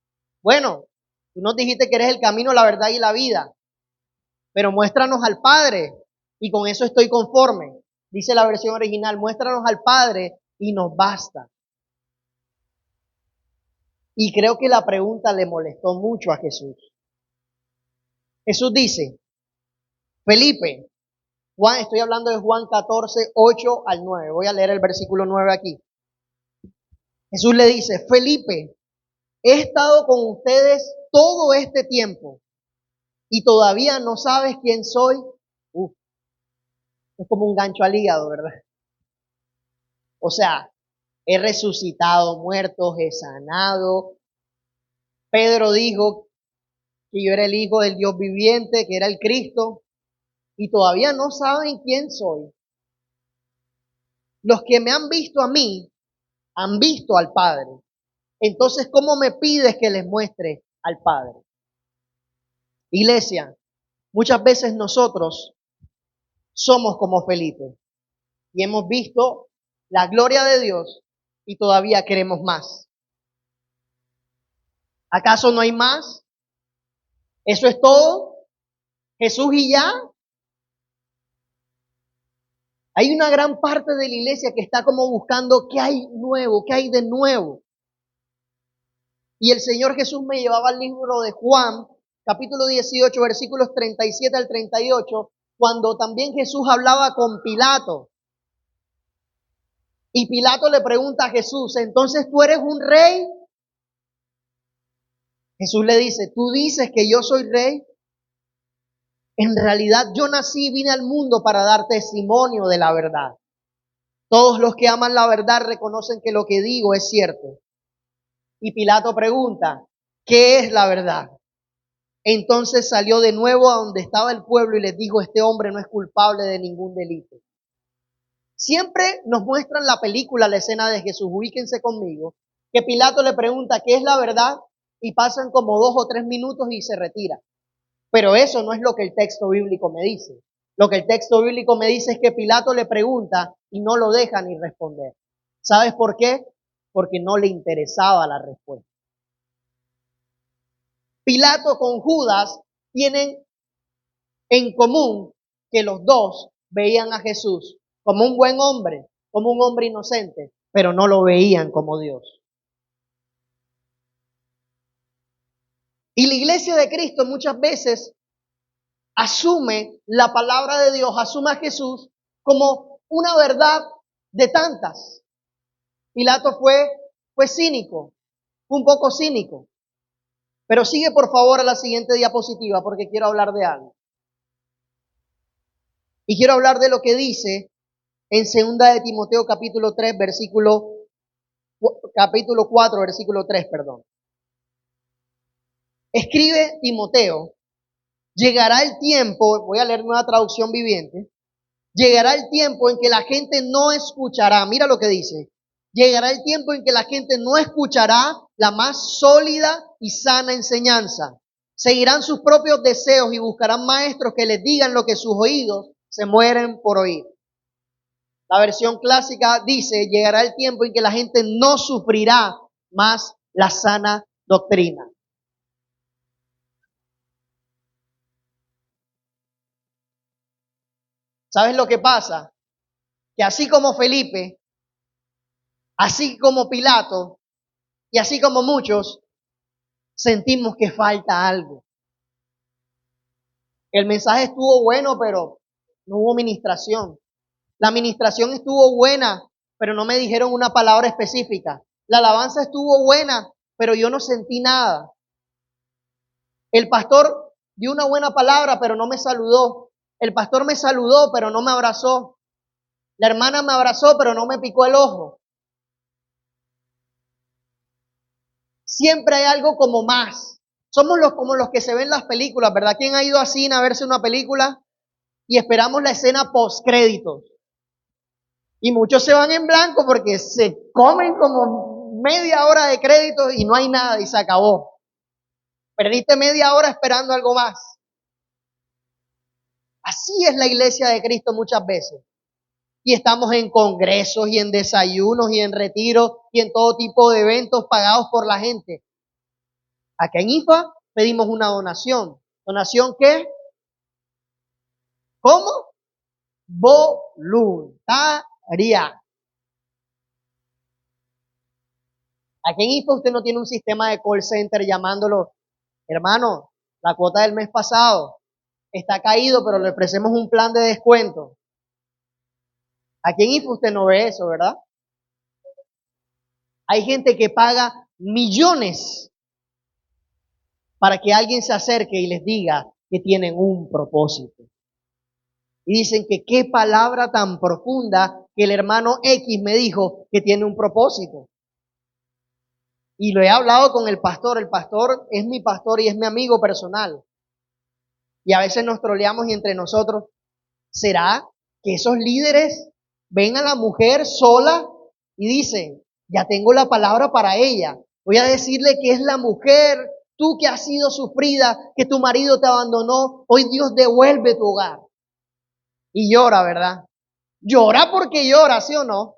bueno, tú nos dijiste que eres el camino, la verdad y la vida, pero muéstranos al Padre y con eso estoy conforme. Dice la versión original, muéstranos al Padre y nos basta. Y creo que la pregunta le molestó mucho a Jesús. Jesús dice, Felipe, Juan, estoy hablando de Juan 14, 8 al 9. Voy a leer el versículo 9 aquí. Jesús le dice, Felipe, he estado con ustedes todo este tiempo y todavía no sabes quién soy. Es como un gancho al hígado, ¿verdad? O sea, he resucitado muertos, he sanado. Pedro dijo que yo era el Hijo del Dios viviente, que era el Cristo, y todavía no saben quién soy. Los que me han visto a mí, han visto al Padre. Entonces, ¿cómo me pides que les muestre al Padre? Iglesia, muchas veces nosotros somos como Felipe y hemos visto la gloria de Dios y todavía queremos más. ¿Acaso no hay más? ¿Eso es todo? ¿Jesús y ya? Hay una gran parte de la iglesia que está como buscando qué hay nuevo, qué hay de nuevo. Y el Señor Jesús me llevaba al libro de Juan, capítulo 18, versículos 37 al 38, cuando también Jesús hablaba con Pilato. Y Pilato le pregunta a Jesús, ¿entonces tú eres un rey? Jesús le dice, ¿tú dices que yo soy rey? En realidad yo nací y vine al mundo para dar testimonio de la verdad. Todos los que aman la verdad reconocen que lo que digo es cierto. Y Pilato pregunta, ¿qué es la verdad? Entonces salió de nuevo a donde estaba el pueblo y les dijo, este hombre no es culpable de ningún delito. Siempre nos muestran la película, la escena de Jesús, ubíquense conmigo, que Pilato le pregunta, ¿qué es la verdad? Y pasan como 2 o 3 minutos y se retira. Pero eso no es lo que el texto bíblico me dice. Lo que el texto bíblico me dice es que Pilato le pregunta y no lo deja ni responder. ¿Sabes por qué? Porque no le interesaba la respuesta. Pilato con Judas tienen en común que los dos veían a Jesús como un buen hombre, como un hombre inocente, pero no lo veían como Dios. Y la iglesia de Cristo muchas veces asume la palabra de Dios, asume a Jesús como una verdad de tantas. Pilato fue cínico, un poco cínico. Pero sigue por favor a la siguiente diapositiva porque quiero hablar de algo. Y quiero hablar de lo que dice en 2 de Timoteo capítulo 3, capítulo 4, versículo 3, perdón. Escribe Timoteo, llegará el tiempo, voy a leer Nueva Traducción Viviente, llegará el tiempo en que la gente no escuchará, mira lo que dice, llegará el tiempo en que la gente no escuchará la más sólida y sana enseñanza. Seguirán sus propios deseos y buscarán maestros que les digan lo que sus oídos se mueren por oír. La versión clásica dice, llegará el tiempo en que la gente no sufrirá más la sana doctrina. ¿Sabes lo que pasa? Que así como Felipe, así como Pilato y así como muchos, sentimos que falta algo. El mensaje estuvo bueno, pero no hubo ministración. La ministración estuvo buena, pero no me dijeron una palabra específica. La alabanza estuvo buena, pero yo no sentí nada. El pastor dio una buena palabra, pero no me saludó. El pastor me saludó, pero no me abrazó. La hermana me abrazó, pero no me picó el ojo. Siempre hay algo como más. Somos como los que se ven en las películas, ¿verdad? ¿Quién ha ido a cine a verse una película y esperamos la escena post créditos? Y muchos se van en blanco porque se comen como media hora de créditos y no hay nada y se acabó. Perdiste media hora esperando algo más. Así es la iglesia de Cristo muchas veces. Y estamos en congresos y en desayunos y en retiros y en todo tipo de eventos pagados por la gente. Acá en IFA pedimos una donación. ¿Donación qué? ¿Cómo? Voluntaria. Aquí en IFA usted no tiene un sistema de call center llamándolo, hermano, la cuota del mes pasado está caído, pero le ofrecemos un plan de descuento. Aquí en IFA usted no ve eso, ¿verdad? Hay gente que paga millones para que alguien se acerque y les diga que tienen un propósito. Y dicen que qué palabra tan profunda que el hermano X me dijo que tiene un propósito. Y lo he hablado con el pastor es mi pastor y es mi amigo personal. Y a veces nos troleamos y entre nosotros, ¿será que esos líderes ven a la mujer sola y dicen, ya tengo la palabra para ella? Voy a decirle que es la mujer, tú que has sido sufrida, que tu marido te abandonó, hoy Dios devuelve tu hogar. Y llora, ¿verdad? Llora porque llora, ¿sí o no?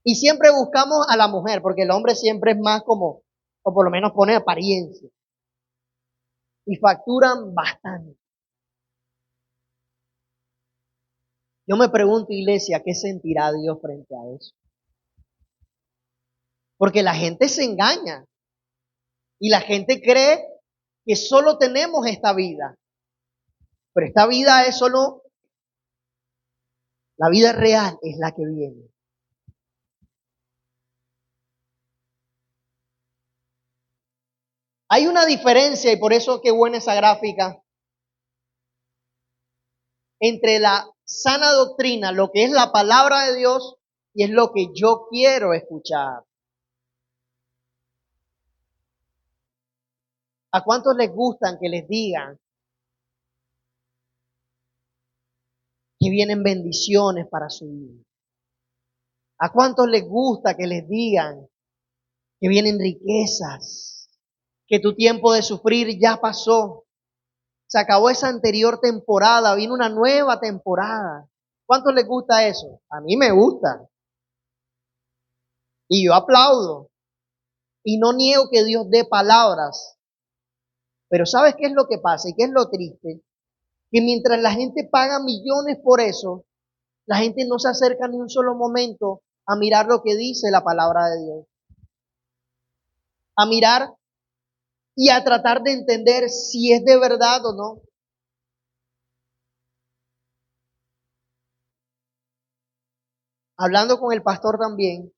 Y siempre buscamos a la mujer, porque el hombre siempre es más como, o por lo menos pone apariencia. Y facturan bastante. Yo me pregunto, iglesia, ¿qué sentirá Dios frente a eso? Porque la gente se engaña y la gente cree que solo tenemos esta vida. Pero esta vida es solo, la vida real es la que viene. Hay una diferencia, y por eso qué buena esa gráfica, entre la sana doctrina, lo que es la palabra de Dios, y es lo que yo quiero escuchar. ¿A cuántos les gustan que les digan que vienen bendiciones para su vida? ¿A cuántos les gusta que les digan que vienen riquezas, que tu tiempo de sufrir ya pasó? Se acabó esa anterior temporada, vino una nueva temporada. ¿Cuántos les gusta eso? A mí me gusta. Y yo aplaudo. Y no niego que Dios dé palabras. Pero ¿sabes qué es lo que pasa y qué es lo triste? Que mientras la gente paga millones por eso, la gente no se acerca ni un solo momento a mirar lo que dice la palabra de Dios. A mirar y a tratar de entender si es de verdad o no. Hablando con el pastor también,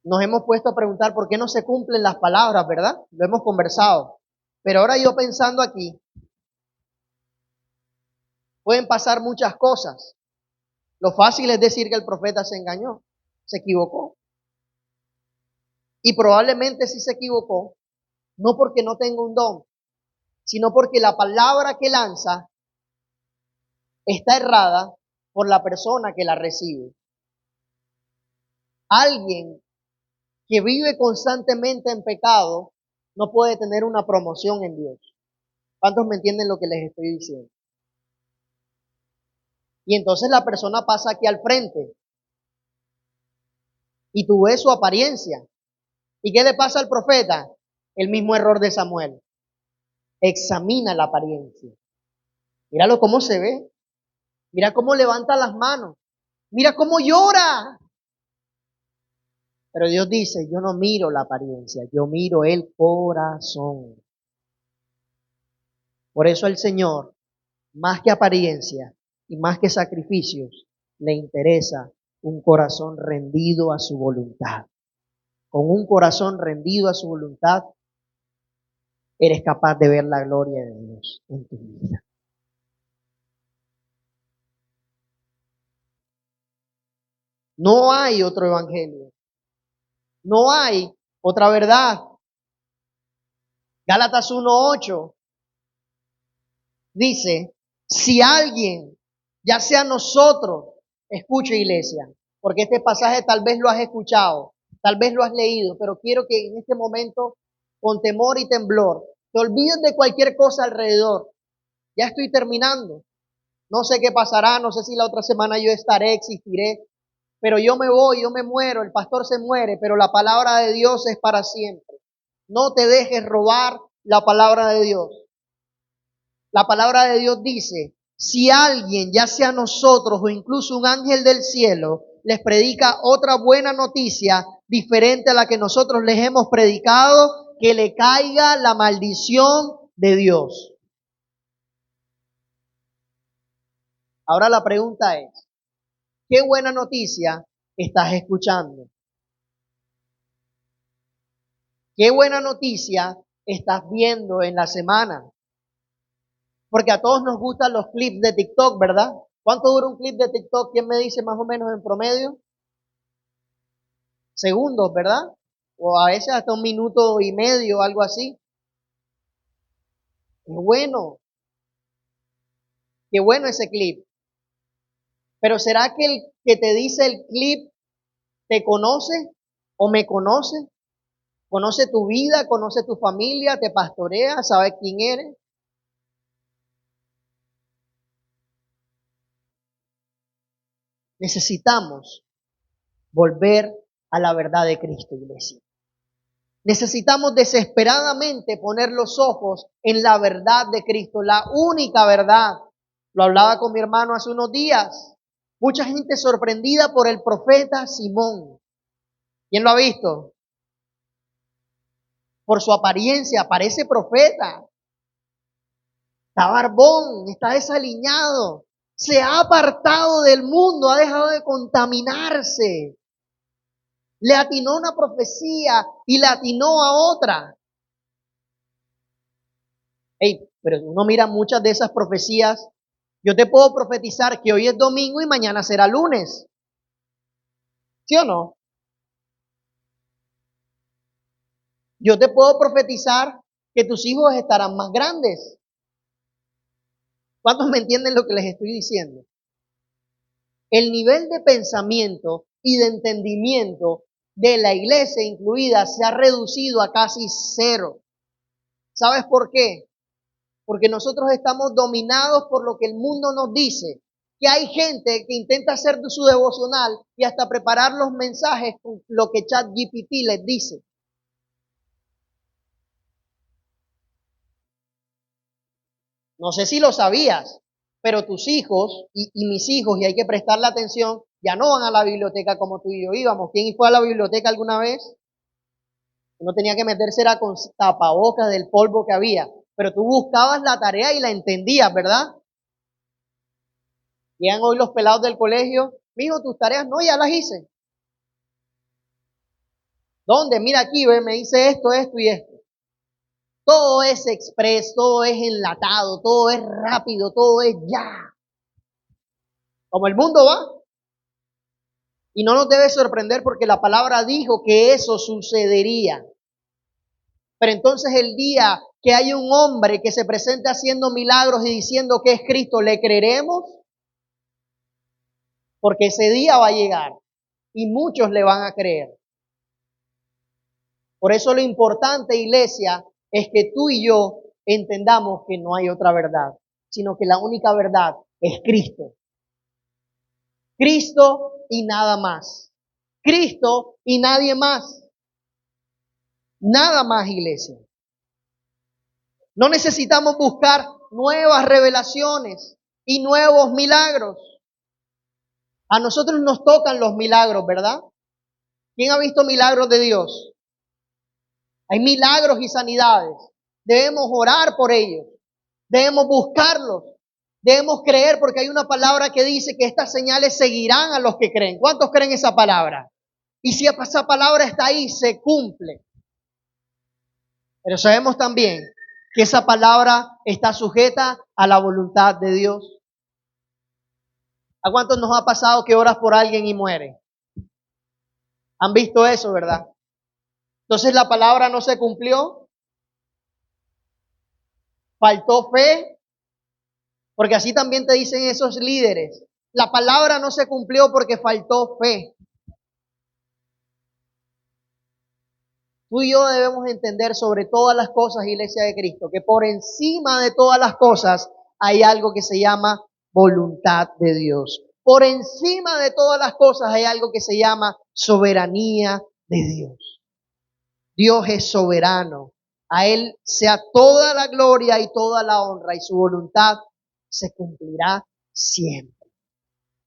nos hemos puesto a preguntar por qué no se cumplen las palabras, ¿verdad? Lo hemos conversado. Pero ahora yo pensando aquí, Pueden pasar muchas cosas. Lo fácil es decir que el profeta se engañó, se equivocó. Y probablemente sí se equivocó, no porque no tenga un don, sino porque la palabra que lanza está errada por la persona que la recibe. Alguien que vive constantemente en pecado no puede tener una promoción en Dios. ¿Cuántos me entienden lo que les estoy diciendo? Y entonces la persona pasa aquí al frente y tú ves su apariencia. ¿Y qué le pasa al profeta? El mismo error de Samuel. Examina la apariencia. Míralo cómo se ve. Mira cómo levanta las manos. Mira cómo llora. Pero Dios dice, yo no miro la apariencia, yo miro el corazón. Por eso el Señor, más que apariencia y más que sacrificios, le interesa un corazón rendido a su voluntad. Con un corazón rendido a su voluntad, eres capaz de ver la gloria de Dios en tu vida. No hay otro evangelio. No hay otra verdad. Gálatas 1:8 dice, si alguien, ya sea nosotros, escucha iglesia, porque este pasaje tal vez lo has escuchado, tal vez lo has leído, pero quiero que en este momento, con temor y temblor, te olvides de cualquier cosa alrededor. Ya estoy terminando. No sé qué pasará, no sé si la otra semana yo estaré, existiré, pero yo me voy, yo me muero, el pastor se muere, pero la palabra de Dios es para siempre. No te dejes robar la palabra de Dios. La palabra de Dios dice, si alguien, ya sea nosotros o incluso un ángel del cielo, les predica otra buena noticia diferente a la que nosotros les hemos predicado, que le caiga la maldición de Dios. Ahora la pregunta es, ¿qué buena noticia estás escuchando? ¿Qué buena noticia estás viendo en la semana? Porque a todos nos gustan los clips de TikTok, ¿verdad? ¿Cuánto dura un clip de TikTok? ¿Quién me dice más o menos en promedio? Segundos, ¿verdad? O a veces hasta 1 minuto y medio, algo así. Es bueno, qué bueno ese clip. Pero ¿será que el que te dice el clip te conoce o me conoce? ¿Conoce tu vida? ¿Conoce tu familia? ¿Te pastorea? ¿Sabe quién eres? Necesitamos volver a la verdad de Cristo, iglesia. Necesitamos desesperadamente poner los ojos en la verdad de Cristo, la única verdad. Lo hablaba con mi hermano hace unos días. Mucha gente sorprendida por el profeta Simón. ¿Quién lo ha visto? Por su apariencia, parece profeta. Está barbón, está desaliñado. Se ha apartado del mundo, ha dejado de contaminarse. Le atinó una profecía y le atinó a otra. Hey, pero uno mira muchas de esas profecías. Yo te puedo profetizar que hoy es domingo y mañana será lunes. ¿Sí o no? Yo te puedo profetizar que tus hijos estarán más grandes. ¿Cuántos me entienden lo que les estoy diciendo? El nivel de pensamiento y de entendimiento de la iglesia incluida se ha reducido a casi cero. ¿Sabes por qué? Porque nosotros estamos dominados por lo que el mundo nos dice. Que hay gente que intenta hacer su devocional y hasta preparar los mensajes con lo que ChatGPT les dice. No sé si lo sabías, pero tus hijos y mis hijos, y hay que prestarle atención, ya no van a la biblioteca como tú y yo íbamos. ¿Quién fue a la biblioteca alguna vez? Uno tenía que meterse era con tapabocas del polvo que había, pero tú buscabas la tarea y la entendías, ¿verdad? Llegan hoy los pelados del colegio, mijo, tus tareas no, ya las hice. ¿Dónde? Mira aquí, ve, me dice esto, esto y esto. Todo es express, todo es enlatado, todo es rápido, todo es ya. Como el mundo va. Y no nos debe sorprender porque la palabra dijo que eso sucedería. Pero entonces el día que hay un hombre que se presente haciendo milagros y diciendo que es Cristo, ¿le creeremos? Porque ese día va a llegar y muchos le van a creer. Por eso lo importante, iglesia, es que tú y yo entendamos que no hay otra verdad, sino que la única verdad es Cristo. Cristo y nada más. Cristo y nadie más. Nada más, iglesia. No necesitamos buscar nuevas revelaciones y nuevos milagros. A nosotros nos tocan los milagros, ¿verdad? ¿Quién ha visto milagros de Dios? Hay milagros y sanidades. Debemos orar por ellos. Debemos buscarlos. Debemos creer porque hay una palabra que dice que estas señales seguirán a los que creen. ¿Cuántos creen esa palabra? Y si esa palabra está ahí, se cumple. Pero sabemos también que esa palabra está sujeta a la voluntad de Dios. ¿A cuántos nos ha pasado que oras por alguien y muere? ¿Han visto eso, verdad? Entonces la palabra no se cumplió. Faltó fe. Porque así también te dicen esos líderes. La palabra no se cumplió porque faltó fe. Tú y yo debemos entender sobre todas las cosas, Iglesia de Cristo, que por encima de todas las cosas hay algo que se llama voluntad de Dios. Por encima de todas las cosas hay algo que se llama soberanía de Dios. Dios es soberano. A Él sea toda la gloria y toda la honra y su voluntad se cumplirá siempre.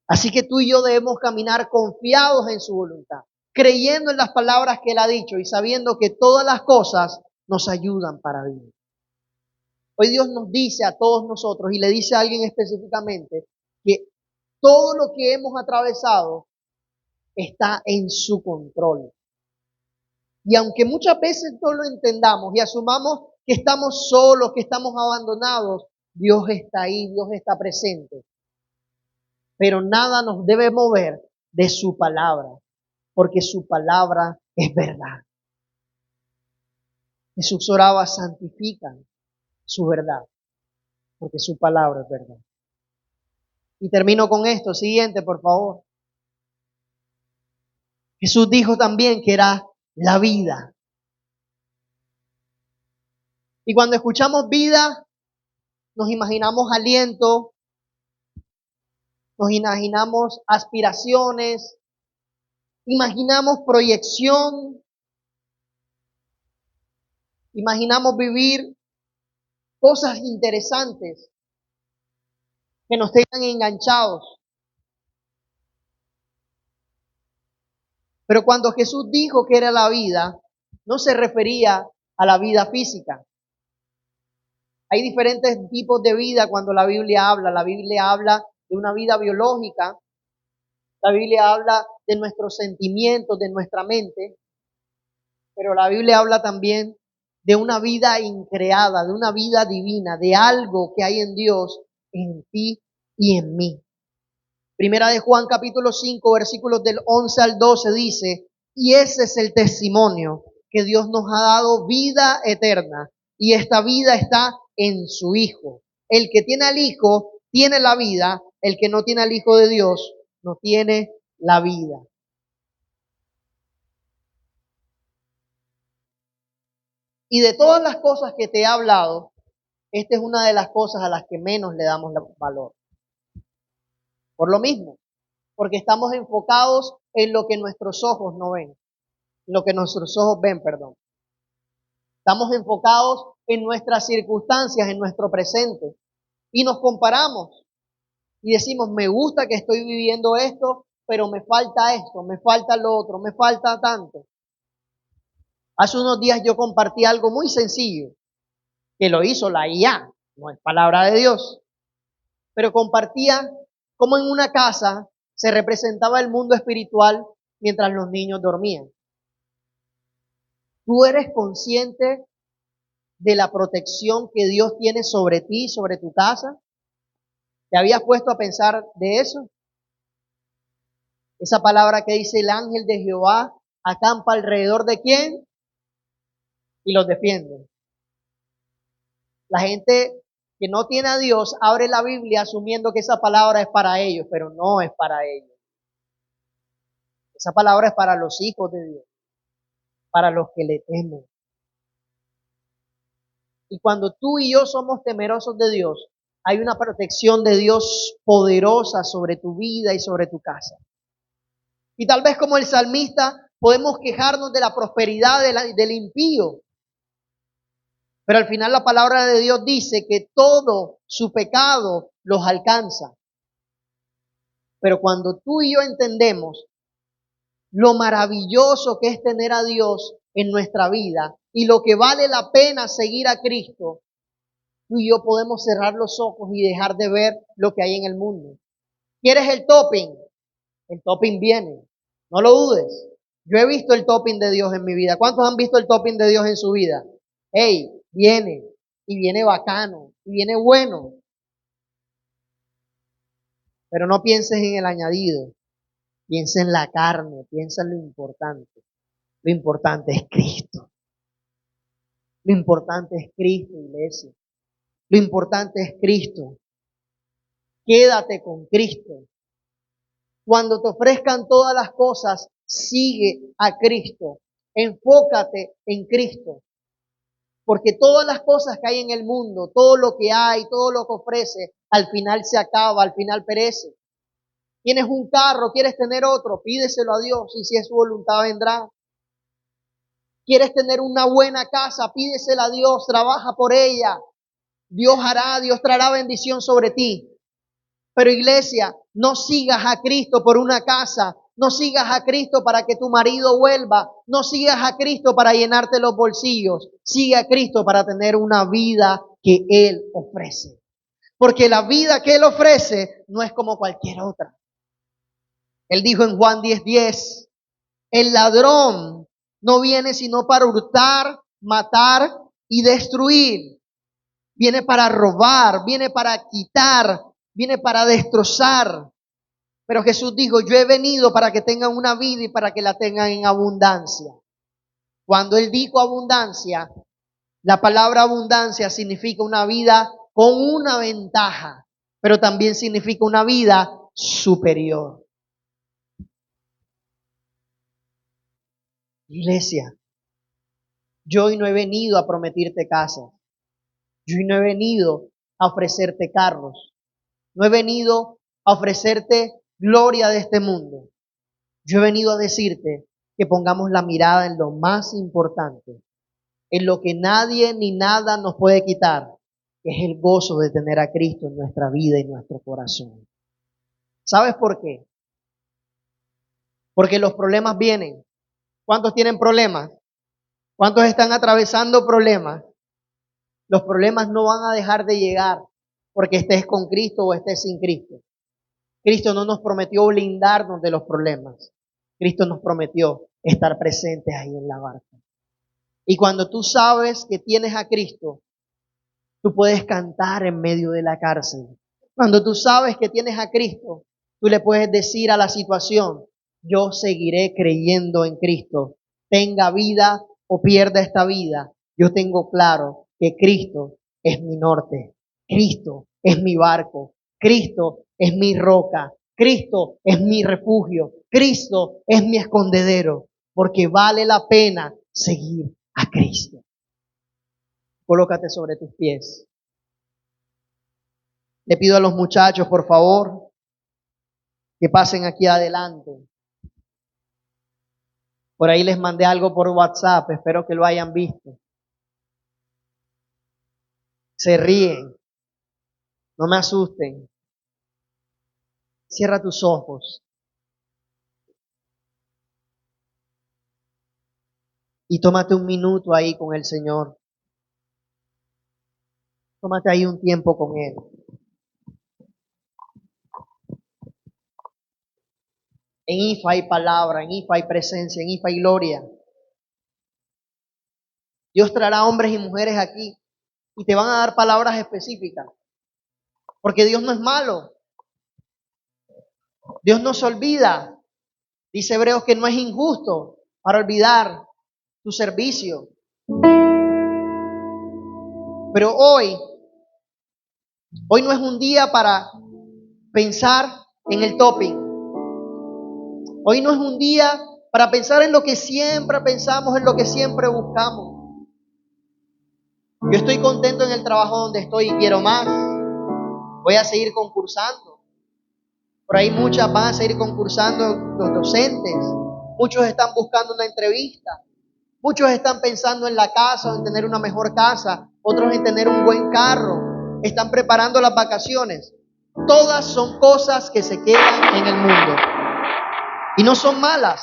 Así que tú y yo debemos caminar confiados en su voluntad, creyendo en las palabras que Él ha dicho y sabiendo que todas las cosas nos ayudan para vivir. Hoy Dios nos dice a todos nosotros y le dice a alguien específicamente que todo lo que hemos atravesado está en su control. Y aunque muchas veces no lo entendamos y asumamos que estamos solos, que estamos abandonados, Dios está ahí, Dios está presente. Pero nada nos debe mover de su palabra, porque su palabra es verdad. Jesús oraba, santifican su verdad, porque su palabra es verdad. Y termino con esto, siguiente, por favor. Jesús dijo también que era la vida. Y cuando escuchamos vida, nos imaginamos aliento, nos imaginamos aspiraciones, imaginamos proyección, imaginamos vivir cosas interesantes que nos tengan enganchados. Pero cuando Jesús dijo que era la vida, no se refería a la vida física. Hay diferentes tipos de vida cuando la Biblia habla. La Biblia habla de una vida biológica. La Biblia habla de nuestros sentimientos, de nuestra mente. Pero la Biblia habla también de una vida increada, de una vida divina, de algo que hay en Dios, en ti y en mí. Primera de Juan capítulo 5, versículos del 11 al 12 dice, y ese es el testimonio que Dios nos ha dado vida eterna, y esta vida está en su Hijo. El que tiene al Hijo tiene la vida, el que no tiene al Hijo de Dios no tiene la vida. Y de todas las cosas que te he hablado, esta es una de las cosas a las que menos le damos valor. Por lo mismo, porque estamos enfocados en lo que nuestros ojos no ven, lo que nuestros ojos ven, perdón. Estamos enfocados en nuestras circunstancias, en nuestro presente, y nos comparamos y decimos, me gusta que estoy viviendo esto, pero me falta esto, me falta lo otro, me falta tanto. Hace unos días yo compartí algo muy sencillo, que lo hizo la IA, no es palabra de Dios, pero compartía cómo en una casa se representaba el mundo espiritual mientras los niños dormían. ¿Tú eres consciente de la protección que Dios tiene sobre ti, sobre tu casa? ¿Te habías puesto a pensar de eso? Esa palabra que dice el ángel de Jehová acampa alrededor de quién y los defiende. La gente que no tiene a Dios abre la Biblia asumiendo que esa palabra es para ellos, pero no es para ellos. Esa palabra es para los hijos de Dios, para los que le temen. Y cuando tú y yo somos temerosos de Dios, hay una protección de Dios poderosa sobre tu vida y sobre tu casa. Y tal vez como el salmista podemos quejarnos de la prosperidad del impío. Pero al final la palabra de Dios dice que todo su pecado los alcanza. Pero cuando tú y yo entendemos lo maravilloso que es tener a Dios en nuestra vida y lo que vale la pena seguir a Cristo, tú y yo podemos cerrar los ojos y dejar de ver lo que hay en el mundo. ¿Quieres el topping? El topping viene. No lo dudes. Yo he visto el topping de Dios en mi vida. ¿Cuántos han visto el topping de Dios en su vida? Hey, viene. Y viene bacano. Y viene bueno. Pero no pienses en el añadido. Piensa en la carne. Piensa en lo importante. Lo importante es Cristo. Lo importante es Cristo, iglesia. Lo importante es Cristo. Quédate con Cristo. Cuando te ofrezcan todas las cosas, sigue a Cristo. Enfócate en Cristo. Porque todas las cosas que hay en el mundo, todo lo que hay, todo lo que ofrece, al final se acaba, al final perece. Tienes un carro, quieres tener otro, pídeselo a Dios y si es su voluntad vendrá. Quieres tener una buena casa, pídesela a Dios, trabaja por ella. Dios hará, Dios traerá bendición sobre ti. Pero iglesia, no sigas a Cristo por una casa, no sigas a Cristo para que tu marido vuelva, no sigas a Cristo para llenarte los bolsillos, sigue a Cristo para tener una vida que Él ofrece. Porque la vida que Él ofrece no es como cualquier otra. Él dijo en Juan 10:10, el ladrón no viene sino para hurtar, matar y destruir. Viene para robar, viene para quitar, viene para destrozar. Pero Jesús dijo, yo he venido para que tengan una vida y para que la tengan en abundancia. Cuando Él dijo abundancia, la palabra abundancia significa una vida con una ventaja, pero también significa una vida superior. Iglesia, yo hoy no he venido a prometirte casas. Yo hoy no he venido a ofrecerte carros. No he venido a ofrecerte gloria de este mundo. Yo he venido a decirte que pongamos la mirada en lo más importante, en lo que nadie ni nada nos puede quitar, que es el gozo de tener a Cristo en nuestra vida y nuestro corazón. ¿Sabes por qué? Porque los problemas vienen. ¿Cuántos tienen problemas? ¿Cuántos están atravesando problemas? Los problemas no van a dejar de llegar porque estés con Cristo o estés sin Cristo. Cristo no nos prometió blindarnos de los problemas. Cristo nos prometió estar presentes ahí en la barca. Y cuando tú sabes que tienes a Cristo, tú puedes cantar en medio de la cárcel. Cuando tú sabes que tienes a Cristo, tú le puedes decir a la situación, yo seguiré creyendo en Cristo. Tenga vida o pierda esta vida, yo tengo claro que Cristo es mi norte. Cristo es mi barco. Cristo es mi roca. Cristo es mi refugio. Cristo es mi escondedero. Porque vale la pena seguir a Cristo. Colócate sobre tus pies. Le pido a los muchachos, por favor, que pasen aquí adelante. Por ahí les mandé algo por WhatsApp, espero que lo hayan visto. Se ríen, no me asusten. Cierra tus ojos. Y tómate un minuto ahí con el Señor. Tómate ahí un tiempo con Él. En IFA hay palabra, en IFA hay presencia, en IFA hay gloria. Dios traerá hombres y mujeres aquí y te van a dar palabras específicas. Porque Dios no es malo. Dios no se olvida. Dice Hebreos que no es injusto para olvidar tu servicio. Pero hoy no es un día para pensar en el topping. Hoy no es un día para pensar en lo que siempre pensamos, en lo que siempre buscamos. Yo estoy contento en el trabajo donde estoy y quiero más. Voy a seguir concursando. Por ahí muchas van a seguir concursando los docentes. Muchos están buscando una entrevista. Muchos están pensando en la casa, en tener una mejor casa. Otros en tener un buen carro. Están preparando las vacaciones. Todas son cosas que se quedan en el mundo. Y no son malas.